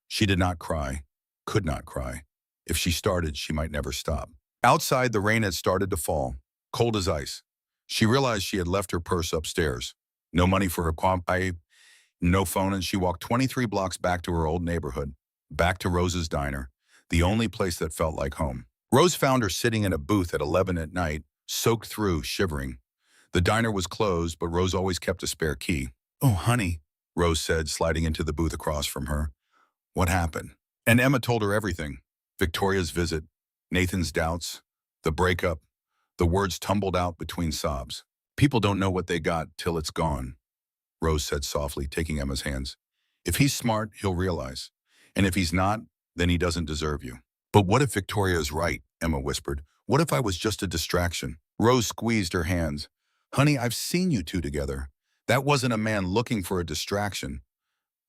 She did not cry, could not cry. If she started, she might never stop. Outside, the rain had started to fall, cold as ice. She realized she had left her purse upstairs. No money for her quampai, no phone, and she walked 23 blocks back to her old neighborhood, back to Rose's diner, the only place that felt like home. Rose found her sitting in a booth at 11 at night, soaked through, shivering. The diner was closed, but Rose always kept a spare key. Oh, honey, Rose said, sliding into the booth across from her. What happened? And Emma told her everything. Victoria's visit, Nathan's doubts, the breakup. The words tumbled out between sobs. People don't know what they got till it's gone, Rose said softly, taking Emma's hands. If he's smart, he'll realize. And if he's not, then he doesn't deserve you. But what if Victoria is right, Emma whispered. What if I was just a distraction? Rose squeezed her hands. Honey, I've seen you two together. That wasn't a man looking for a distraction.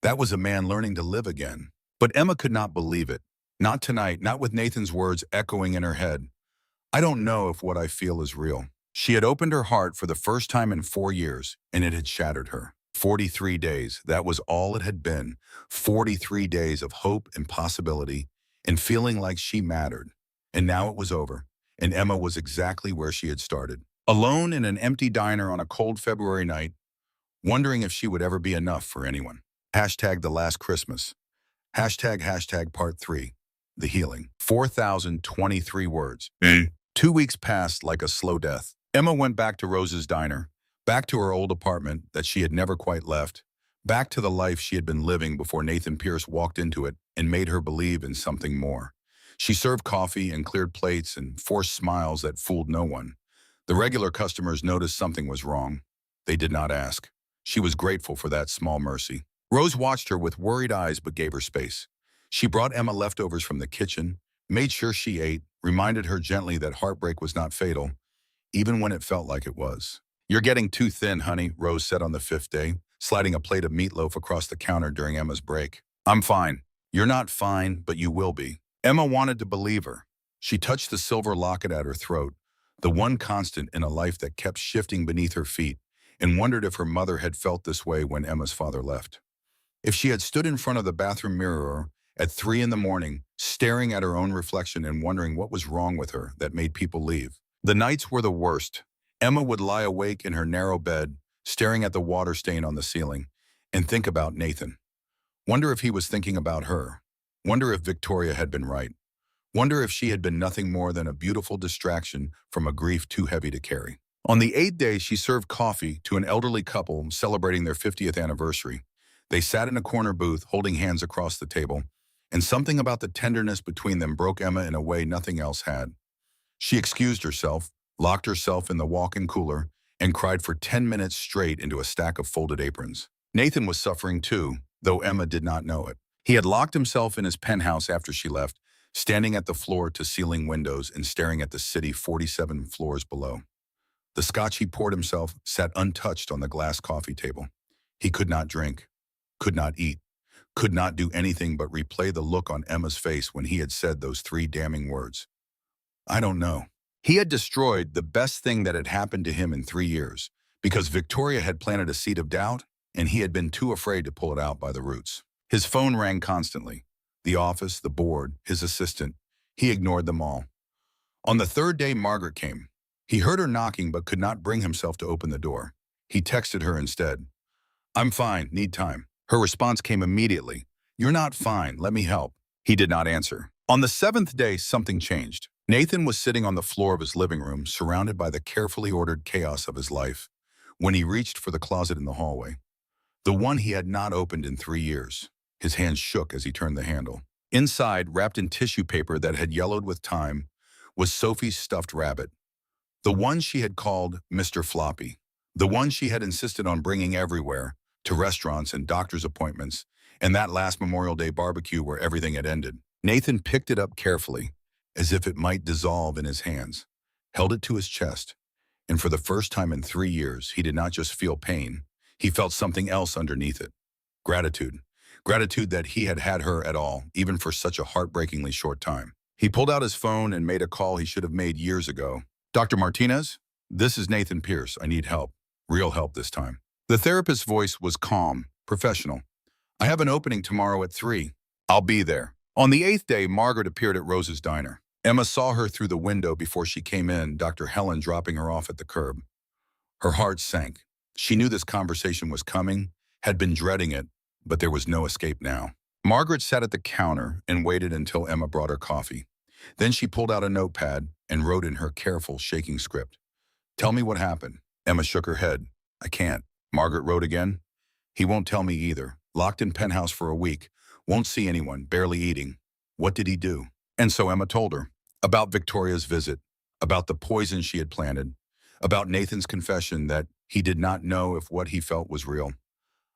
That was a man learning to live again. But Emma could not believe it. Not tonight, not with Nathan's words echoing in her head. I don't know if what I feel is real. She had opened her heart for the first time in 4 years, and it had shattered her. 43 days, that was all it had been. 43 days of hope and possibility, and feeling like she mattered. And now it was over, and Emma was exactly where she had started. Alone in an empty diner on a cold February night, wondering if she would ever be enough for anyone. Hashtag the last Christmas. Hashtag part 3. The healing. 4,023 words. 2 weeks passed like a slow death. Emma went back to Rose's diner, back to her old apartment that she had never quite left, back to the life she had been living before Nathan Pierce walked into it and made her believe in something more. She served coffee and cleared plates and forced smiles that fooled no one. The regular customers noticed something was wrong. They did not ask. She was grateful for that small mercy. Rose watched her with worried eyes but gave her space. She brought Emma leftovers from the kitchen, made sure she ate, reminded her gently that heartbreak was not fatal, even when it felt like it was. You're getting too thin, honey, Rose said on the 5th day. sliding a plate of meatloaf across the counter during Emma's break. I'm fine. You're not fine, but you will be. Emma wanted to believe her. She touched the silver locket at her throat, the one constant in a life that kept shifting beneath her feet, and wondered if her mother had felt this way when Emma's father left. If she had stood in front of the bathroom mirror at 3 in the morning, staring at her own reflection and wondering what was wrong with her that made people leave. The nights were the worst. Emma would lie awake in her narrow bed, staring at the water stain on the ceiling, and think about Nathan. Wonder if he was thinking about her. Wonder if Victoria had been right. Wonder if she had been nothing more than a beautiful distraction from a grief too heavy to carry. On the 8th day, she served coffee to an elderly couple celebrating their 50th anniversary. They sat in a corner booth, holding hands across the table, and something about the tenderness between them broke Emma in a way nothing else had. She excused herself, locked herself in the walk-in cooler, and cried for 10 minutes straight into a stack of folded aprons. Nathan was suffering too, though Emma did not know it. He had locked himself in his penthouse after she left, standing at the floor-to-ceiling windows and staring at the city 47 floors below. The scotch he poured himself sat untouched on the glass coffee table. He could not drink, could not eat, could not do anything but replay the look on Emma's face when he had said those 3 damning words. I don't know. He had destroyed the best thing that had happened to him in 3 years, because Victoria had planted a seed of doubt, and he had been too afraid to pull it out by the roots. His phone rang constantly. The office, the board, his assistant. He ignored them all. On the 3rd day, Margaret came. He heard her knocking but could not bring himself to open the door. He texted her instead. I'm fine, need time. Her response came immediately. You're not fine, let me help. He did not answer. On the 7th day, something changed. Nathan was sitting on the floor of his living room, surrounded by the carefully ordered chaos of his life, when he reached for the closet in the hallway. The one he had not opened in 3 years. His hands shook as he turned the handle. Inside, wrapped in tissue paper that had yellowed with time, was Sophie's stuffed rabbit. The one she had called Mr. Floppy. The one she had insisted on bringing everywhere, to restaurants and doctor's appointments, and that last Memorial Day barbecue where everything had ended. Nathan picked it up carefully, as if it might dissolve in his hands, held it to his chest, and for the first time in 3 years, he did not just feel pain, he felt something else underneath it. Gratitude. Gratitude that he had had her at all, even for such a heartbreakingly short time. He pulled out his phone and made a call he should have made years ago. Dr. Martinez? This is Nathan Pierce. I need help. Real help this time. The therapist's voice was calm, professional. I have an opening tomorrow at 3. I'll be there. On the 8th day, Margaret appeared at Rose's diner. Emma saw her through the window before she came in, Dr. Helen dropping her off at the curb. Her heart sank. She knew this conversation was coming, had been dreading it, but there was no escape now. Margaret sat at the counter and waited until Emma brought her coffee. Then she pulled out a notepad and wrote in her careful, shaking script. Tell me what happened. Emma shook her head. I can't. Margaret wrote again. He won't tell me either. Locked in penthouse for a week. Won't see anyone, barely eating. What did he do? And so Emma told her. About Victoria's visit. About the poison she had planted. About Nathan's confession that he did not know if what he felt was real.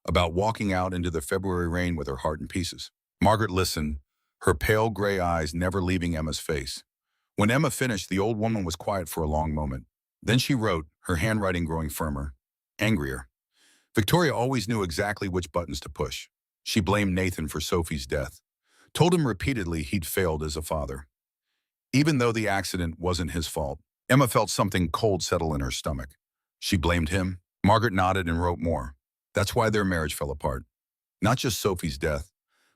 About walking out into the February rain with her heart in pieces. Margaret listened, her pale gray eyes never leaving Emma's face. When Emma finished, the old woman was quiet for a long moment. Then she wrote, her handwriting growing firmer, angrier. Victoria always knew exactly which buttons to push. She blamed Nathan for Sophie's death, told him repeatedly he'd failed as a father. Even though the accident wasn't his fault, Emma felt something cold settle in her stomach. She blamed him. Margaret nodded and wrote more. That's why their marriage fell apart. Not just Sophie's death,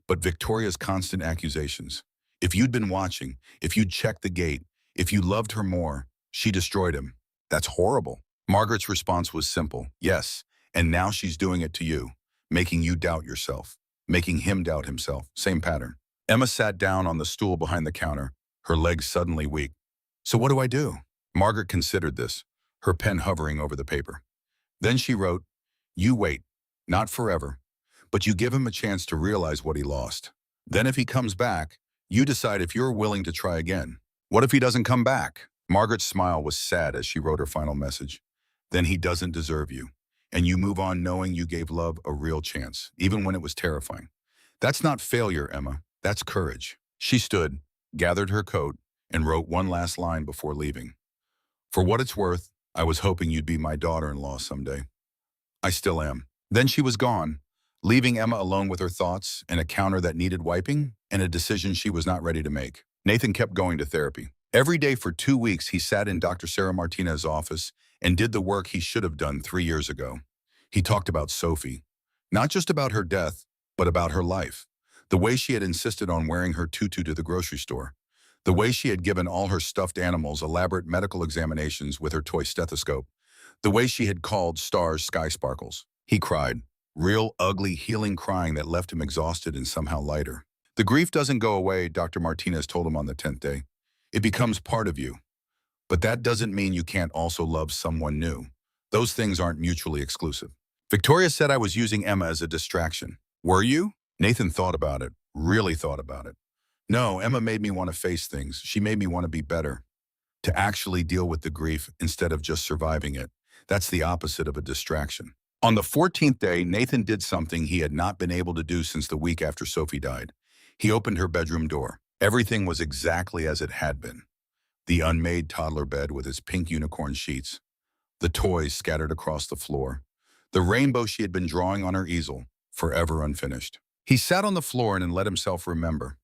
but Victoria's constant accusations. If you'd been watching, if you'd checked the gate, if you loved her more, she destroyed him. That's horrible. Margaret's response was simple. Yes, and now she's doing it to you, making you doubt yourself, making him doubt himself. Same pattern. Emma sat down on the stool behind the counter, her legs suddenly weak. So what do I do? Margaret considered this, her pen hovering over the paper. Then she wrote, you wait, not forever, but you give him a chance to realize what he lost. Then if he comes back, you decide if you're willing to try again. What if he doesn't come back? Margaret's smile was sad as she wrote her final message. Then he doesn't deserve you, and you move on knowing you gave love a real chance, even when it was terrifying. That's not failure, Emma. That's courage. She stood, gathered her coat, and wrote one last line before leaving. For what it's worth, I was hoping you'd be my daughter-in-law someday. I still am. Then she was gone, leaving Emma alone with her thoughts and a counter that needed wiping and a decision she was not ready to make. Nathan kept going to therapy. Every day for 2 weeks, he sat in Dr. Sarah Martinez's office and did the work he should have done 3 years ago. He talked about Sophie, not just about her death, but about her life. The way she had insisted on wearing her tutu to the grocery store. The way she had given all her stuffed animals elaborate medical examinations with her toy stethoscope. The way she had called stars sky sparkles. He cried, real ugly healing crying that left him exhausted and somehow lighter. The grief doesn't go away, Dr. Martinez told him on the 10th day. It becomes part of you. But that doesn't mean you can't also love someone new. Those things aren't mutually exclusive. Victoria said I was using Emma as a distraction. Were you? Nathan thought about it, really thought about it. No, Emma made me want to face things. She made me want to be better. To actually deal with the grief instead of just surviving it. That's the opposite of a distraction. On the 14th day, Nathan did something he had not been able to do since the week after Sophie died. He opened her bedroom door. Everything was exactly as it had been. The unmade toddler bed with its pink unicorn sheets. The toys scattered across the floor. The rainbow she had been drawing on her easel, forever unfinished. He sat on the floor and let himself remember.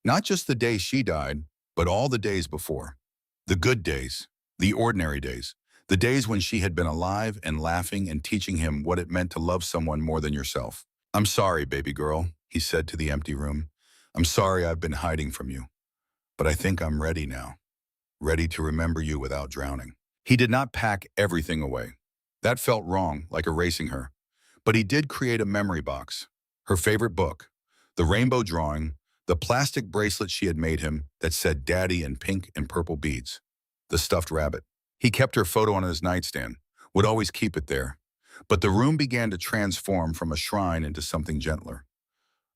Not just the day she died, but all the days before. The good days, the ordinary days, the days when she had been alive and laughing and teaching him what it meant to love someone more than yourself. I'm sorry, baby girl, he said to the empty room. I'm sorry I've been hiding from you. But I think I'm ready now. Ready to remember you without drowning. He did not pack everything away. That felt wrong, like erasing her. But he did create a memory box. Her favorite book, the rainbow drawing, the plastic bracelet she had made him that said Daddy in pink and purple beads, the stuffed rabbit. He kept her photo on his nightstand, would always keep it there. But the room began to transform from a shrine into something gentler.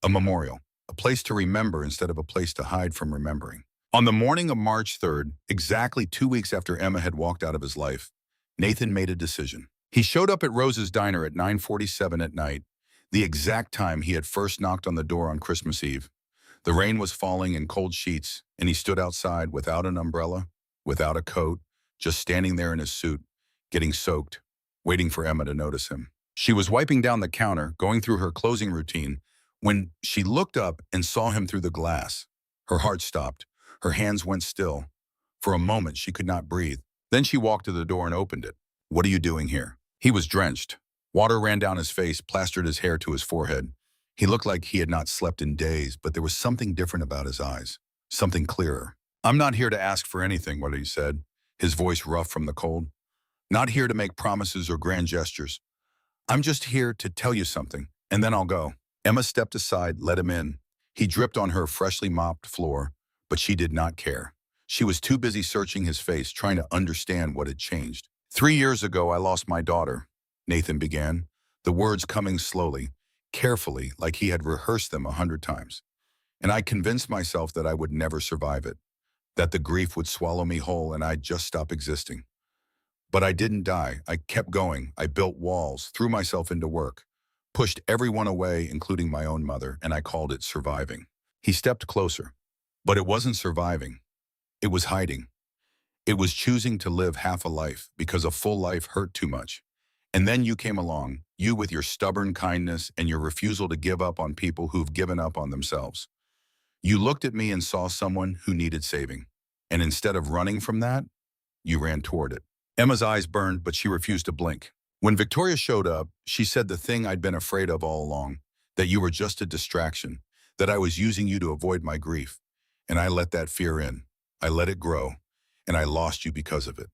A memorial, a place to remember instead of a place to hide from remembering. On the morning of March 3rd, exactly 2 weeks after Emma had walked out of his life, Nathan made a decision. He showed up at Rose's diner at 9:47 at night, the exact time he had first knocked on the door on Christmas Eve. The rain was falling in cold sheets, and he stood outside without an umbrella, without a coat, just standing there in his suit, getting soaked, waiting for Emma to notice him. She was wiping down the counter, going through her closing routine, when she looked up and saw him through the glass. Her heart stopped. Her hands went still. For a moment, she could not breathe. Then she walked to the door and opened it. What are you doing here? He was drenched. Water ran down his face, plastered his hair to his forehead. He looked like he had not slept in days, but there was something different about his eyes, something clearer. I'm not here to ask for anything, what he said, his voice rough from the cold. Not here to make promises or grand gestures. I'm just here to tell you something, and then I'll go. Emma stepped aside, let him in. He dripped on her freshly mopped floor, but she did not care. She was too busy searching his face, trying to understand what had changed. 3 years ago, I lost my daughter, Nathan began, the words coming slowly, carefully, like he had rehearsed them 100 times. And I convinced myself that I would never survive it, that the grief would swallow me whole and I'd just stop existing. But I didn't die. I kept going. I built walls, threw myself into work, pushed everyone away, including my own mother, and I called it surviving. He stepped closer. But it wasn't surviving. It was hiding. It was choosing to live half a life because a full life hurt too much. And then you came along, you with your stubborn kindness and your refusal to give up on people who've given up on themselves. You looked at me and saw someone who needed saving. And instead of running from that, you ran toward it. Emma's eyes burned, but she refused to blink. When Victoria showed up, she said the thing I'd been afraid of all along, that you were just a distraction, that I was using you to avoid my grief. And I let that fear in. I let it grow, and I lost you because of it.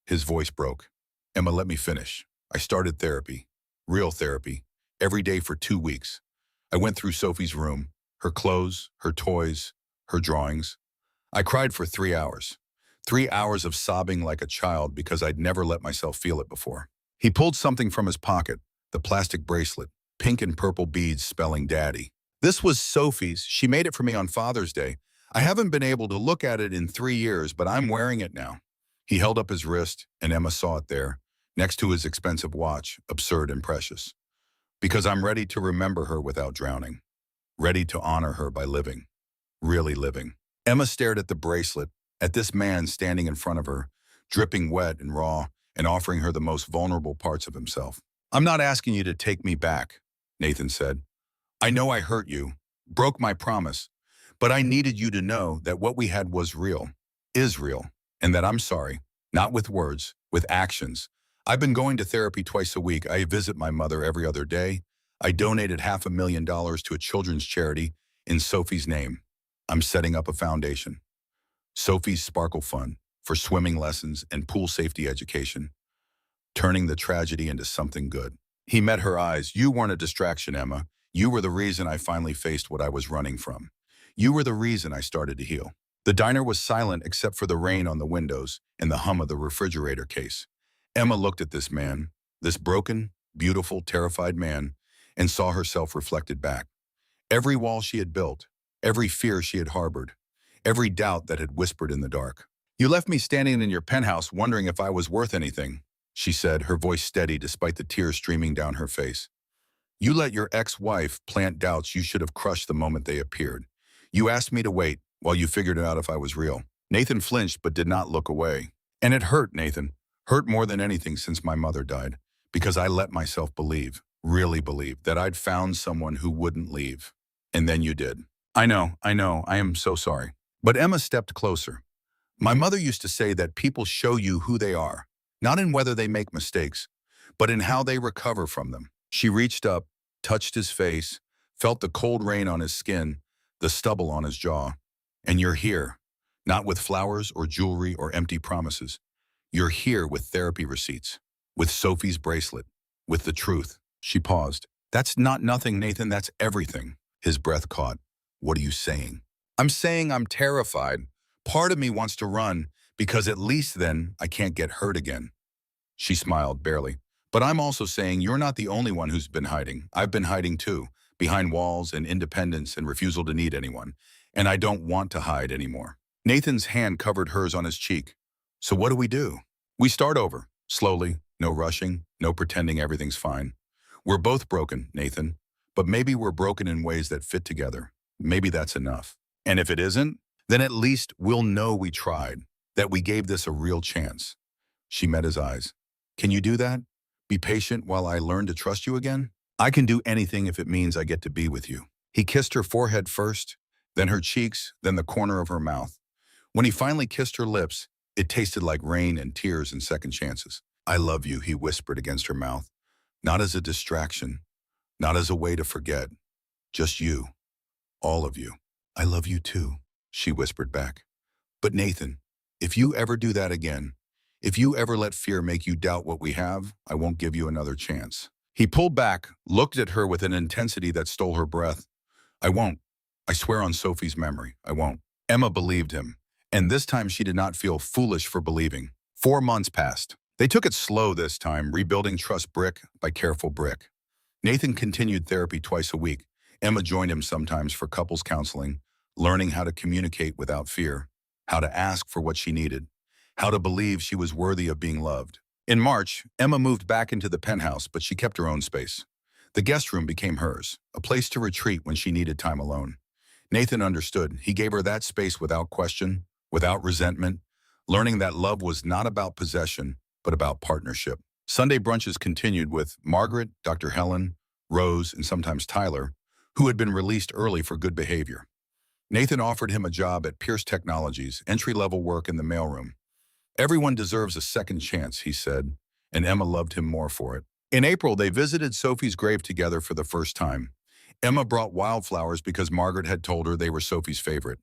His voice broke. Emma, let me finish. I started therapy, real therapy, every day for 2 weeks. I went through Sophie's room, her clothes, her toys, her drawings. I cried for 3 hours. 3 hours of sobbing like a child because I'd never let myself feel it before. He pulled something from his pocket, the plastic bracelet, pink and purple beads spelling Daddy. This was Sophie's. She made it for me on Father's Day. I haven't been able to look at it in 3 years, but I'm wearing it now. He held up his wrist, and Emma saw it there, next to his expensive watch, absurd and precious. Because I'm ready to remember her without drowning. Ready to honor her by living. Really living. Emma stared at the bracelet, at this man standing in front of her, dripping wet and raw, and offering her the most vulnerable parts of himself. I'm not asking you to take me back, Nathan said. I know I hurt you, broke my promise, but I needed you to know that what we had was real, is real, and that I'm sorry, not with words, with actions. I've been going to therapy twice a week. I visit my mother every other day. I donated $500,000 to a children's charity in Sophie's name. I'm setting up a foundation, Sophie's Sparkle Fund, for swimming lessons and pool safety education, turning the tragedy into something good. He met her eyes. You weren't a distraction, Emma. You were the reason I finally faced what I was running from. You were the reason I started to heal. The diner was silent except for the rain on the windows and the hum of the refrigerator case. Emma looked at this man, this broken, beautiful, terrified man, and saw herself reflected back. Every wall she had built, every fear she had harbored, every doubt that had whispered in the dark. You left me standing in your penthouse wondering if I was worth anything, she said, her voice steady despite the tears streaming down her face. You let your ex-wife plant doubts you should have crushed the moment they appeared. You asked me to wait while you figured out if I was real. Nathan flinched but did not look away. And it hurt, Nathan. Hurt more than anything since my mother died. Because I let myself believe, really believe, that I'd found someone who wouldn't leave. And then you did. I know, I am so sorry. But Emma stepped closer. My mother used to say that people show you who they are, not in whether they make mistakes, but in how they recover from them. She reached up, touched his face, felt the cold rain on his skin, the stubble on his jaw. And you're here, not with flowers or jewelry or empty promises. You're here with therapy receipts, with Sophie's bracelet, with the truth. She paused. That's not nothing, Nathan, that's everything. His breath caught. What are you saying? I'm saying I'm terrified. Part of me wants to run, because at least then I can't get hurt again. She smiled, barely. But I'm also saying you're not the only one who's been hiding. I've been hiding too, behind walls and independence and refusal to need anyone. And I don't want to hide anymore. Nathan's hand covered hers on his cheek. So what do? We start over, slowly, no rushing, no pretending everything's fine. We're both broken, Nathan, but maybe we're broken in ways that fit together. Maybe that's enough. And if it isn't, then at least we'll know we tried, that we gave this a real chance. She met his eyes. Can you do that? Be patient while I learn to trust you again? I can do anything if it means I get to be with you. He kissed her forehead first, then her cheeks, then the corner of her mouth. When he finally kissed her lips, it tasted like rain and tears and second chances. I love you, he whispered against her mouth. Not as a distraction, not as a way to forget. Just you, all of you. I love you too, she whispered back. But Nathan, if you ever do that again, if you ever let fear make you doubt what we have, I won't give you another chance. He pulled back, looked at her with an intensity that stole her breath. I won't. I swear on Sophie's memory, I won't. Emma believed him, and this time she did not feel foolish for believing. 4 months passed. They took it slow this time, rebuilding trust brick by careful brick. Nathan continued therapy twice a week. Emma joined him sometimes for couples counseling, learning how to communicate without fear, how to ask for what she needed, how to believe she was worthy of being loved. In March, Emma moved back into the penthouse, but she kept her own space. The guest room became hers, a place to retreat when she needed time alone. Nathan understood. He gave her that space without question, without resentment, learning that love was not about possession, but about partnership. Sunday brunches continued with Margaret, Dr. Helen, Rose, and sometimes Tyler, who had been released early for good behavior. Nathan offered him a job at Pierce Technologies, entry-level work in the mailroom. Everyone deserves a second chance, he said, and Emma loved him more for it. In April, they visited Sophie's grave together for the first time. Emma brought wildflowers because Margaret had told her they were Sophie's favorite.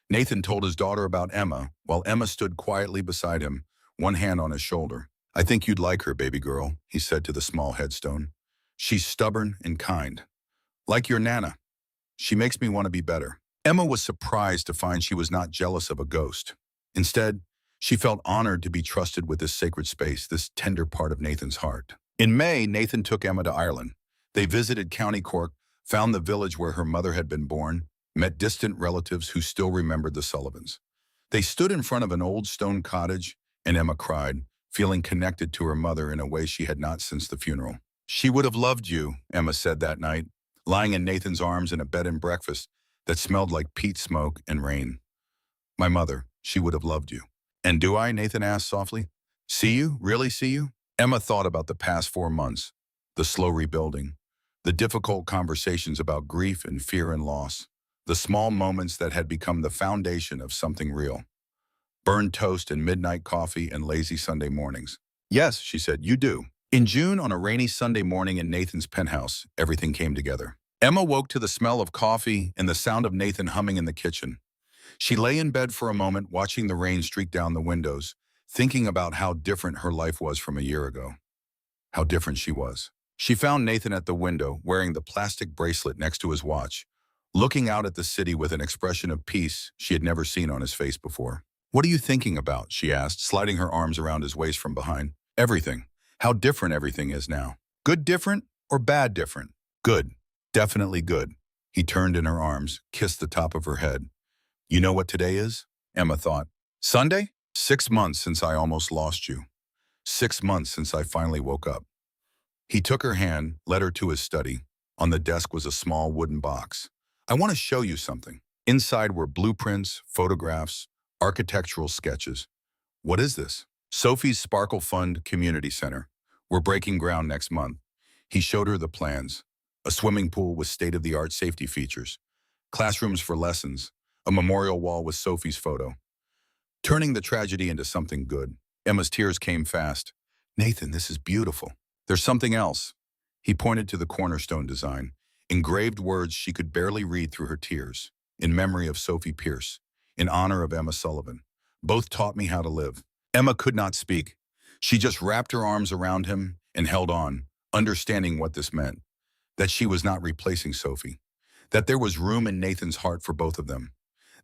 Nathan told his daughter about Emma, while Emma stood quietly beside him, one hand on his shoulder. I think you'd like her, baby girl, he said to the small headstone. She's stubborn and kind. Like your Nana. She makes me want to be better. Emma was surprised to find she was not jealous of a ghost. Instead, she felt honored to be trusted with this sacred space, this tender part of Nathan's heart. In May, Nathan took Emma to Ireland. They visited County Cork, found the village where her mother had been born, met distant relatives who still remembered the Sullivans. They stood in front of an old stone cottage, and Emma cried, feeling connected to her mother in a way she had not since the funeral. She would have loved you, Emma said that night, lying in Nathan's arms in a bed and breakfast that smelled like peat smoke and rain. My mother, she would have loved you. And do I? Nathan asked softly. See you? Really see you? Emma thought about the past 4 months. the slow rebuilding, the difficult conversations about grief and fear and loss, the small moments that had become the foundation of something real. Burned toast and midnight coffee and lazy Sunday mornings. Yes, she said, you do. In June, on a rainy Sunday morning in Nathan's penthouse, everything came together. Emma woke to the smell of coffee and the sound of Nathan humming in the kitchen. She lay in bed for a moment, watching the rain streak down the windows, thinking about how different her life was from a year ago. How different she was. She found Nathan at the window, wearing the plastic bracelet next to his watch, looking out at the city with an expression of peace she had never seen on his face before. What are you thinking about? She asked, sliding her arms around his waist from behind. Everything. How different everything is now. Good different or bad different? Good. Definitely good. He turned in her arms, kissed the top of her head. You know what today is? Emma thought. Sunday? 6 months since I almost lost you. 6 months since I finally woke up. He took her hand, led her to his study. On the desk was a small wooden box. I want to show you something. Inside were blueprints, photographs, architectural sketches. What is this? Sophie's Sparkle Fund Community Center. We're breaking ground next month. He showed her the plans. A swimming pool with state-of-the-art safety features. Classrooms for lessons. A memorial wall with Sophie's photo. Turning the tragedy into something good. Emma's tears came fast. Nathan, this is beautiful. There's something else. He pointed to the cornerstone design. Engraved words she could barely read through her tears. In memory of Sophie Pierce. In honor of Emma Sullivan. Both taught me how to live. Emma could not speak. She just wrapped her arms around him and held on, understanding what this meant. That she was not replacing Sophie. That there was room in Nathan's heart for both of them.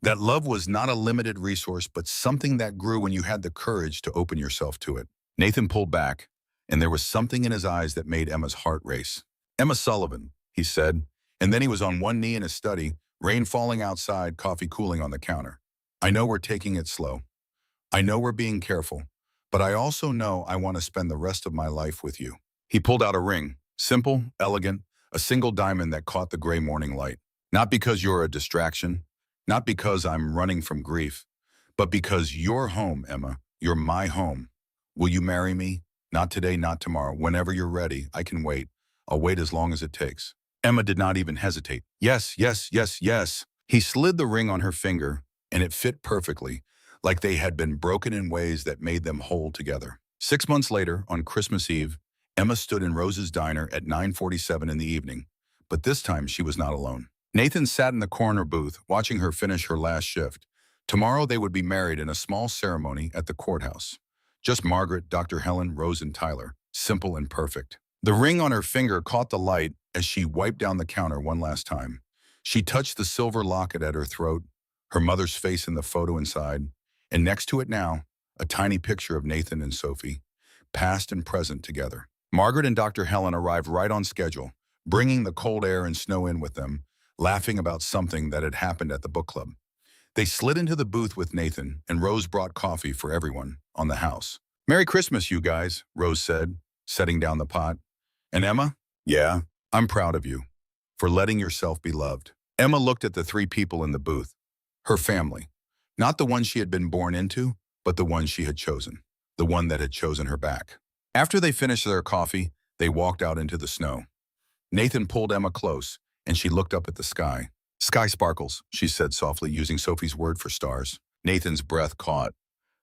That love was not a limited resource, but something that grew when you had the courage to open yourself to it. Nathan pulled back, and there was something in his eyes that made Emma's heart race. Emma Sullivan, he said, and then he was on one knee in his study, rain falling outside, coffee cooling on the counter. I know we're taking it slow. I know we're being careful, but I also know I want to spend the rest of my life with you. He pulled out a ring, simple, elegant, a single diamond that caught the gray morning light. Not because you're a distraction, not because I'm running from grief, but because you're home, Emma. You're my home. Will you marry me? Not today, not tomorrow. Whenever you're ready, I can wait. I'll wait as long as it takes. Emma did not even hesitate. Yes, yes, yes, yes. He slid the ring on her finger, and it fit perfectly, like they had been broken in ways that made them whole together. 6 months later, on Christmas Eve, Emma stood in Rose's diner at 9:47 in the evening, but this time she was not alone. Nathan sat in the corner booth, watching her finish her last shift. Tomorrow they would be married in a small ceremony at the courthouse. Just Margaret, Dr. Helen, Rose, and Tyler. Simple and perfect. The ring on her finger caught the light as she wiped down the counter one last time. She touched the silver locket at her throat, her mother's face in the photo inside, and next to it now, a tiny picture of Nathan and Sophie, past and present together. Margaret and Dr. Helen arrived right on schedule, bringing the cold air and snow in with them, laughing about something that had happened at the book club. They slid into the booth with Nathan, and Rose brought coffee for everyone on the house. Merry Christmas, you guys, Rose said, setting down the pot. And Emma? Yeah, I'm proud of you for letting yourself be loved. Emma looked at the 3 people in the booth. Her family. Not the one she had been born into, but the one she had chosen. The one that had chosen her back. After they finished their coffee, they walked out into the snow. Nathan pulled Emma close, and she looked up at the sky. Sky sparkles, she said softly, using Sophie's word for stars. Nathan's breath caught.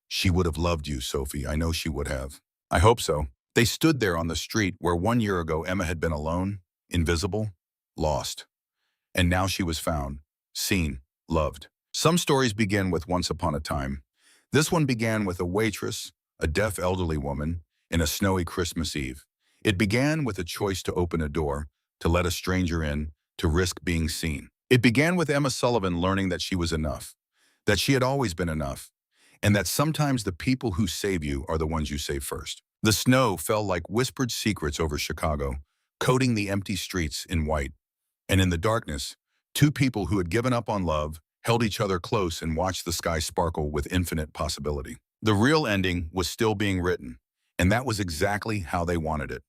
She would have loved you, Sophie. I know she would have. I hope so. They stood there on the street where 1 year ago Emma had been alone, invisible, lost. And now she was found, seen, loved. Some stories begin with once upon a time. This one began with a waitress, a deaf elderly woman, in a snowy Christmas Eve. It began with a choice to open a door, to let a stranger in, to risk being seen. It began with Emma Sullivan learning that she was enough, that she had always been enough, and that sometimes the people who save you are the ones you save first. The snow fell like whispered secrets over Chicago, coating the empty streets in white. And in the darkness, 2 people who had given up on love held each other close and watched the sky sparkle with infinite possibility. The real ending was still being written, and that was exactly how they wanted it.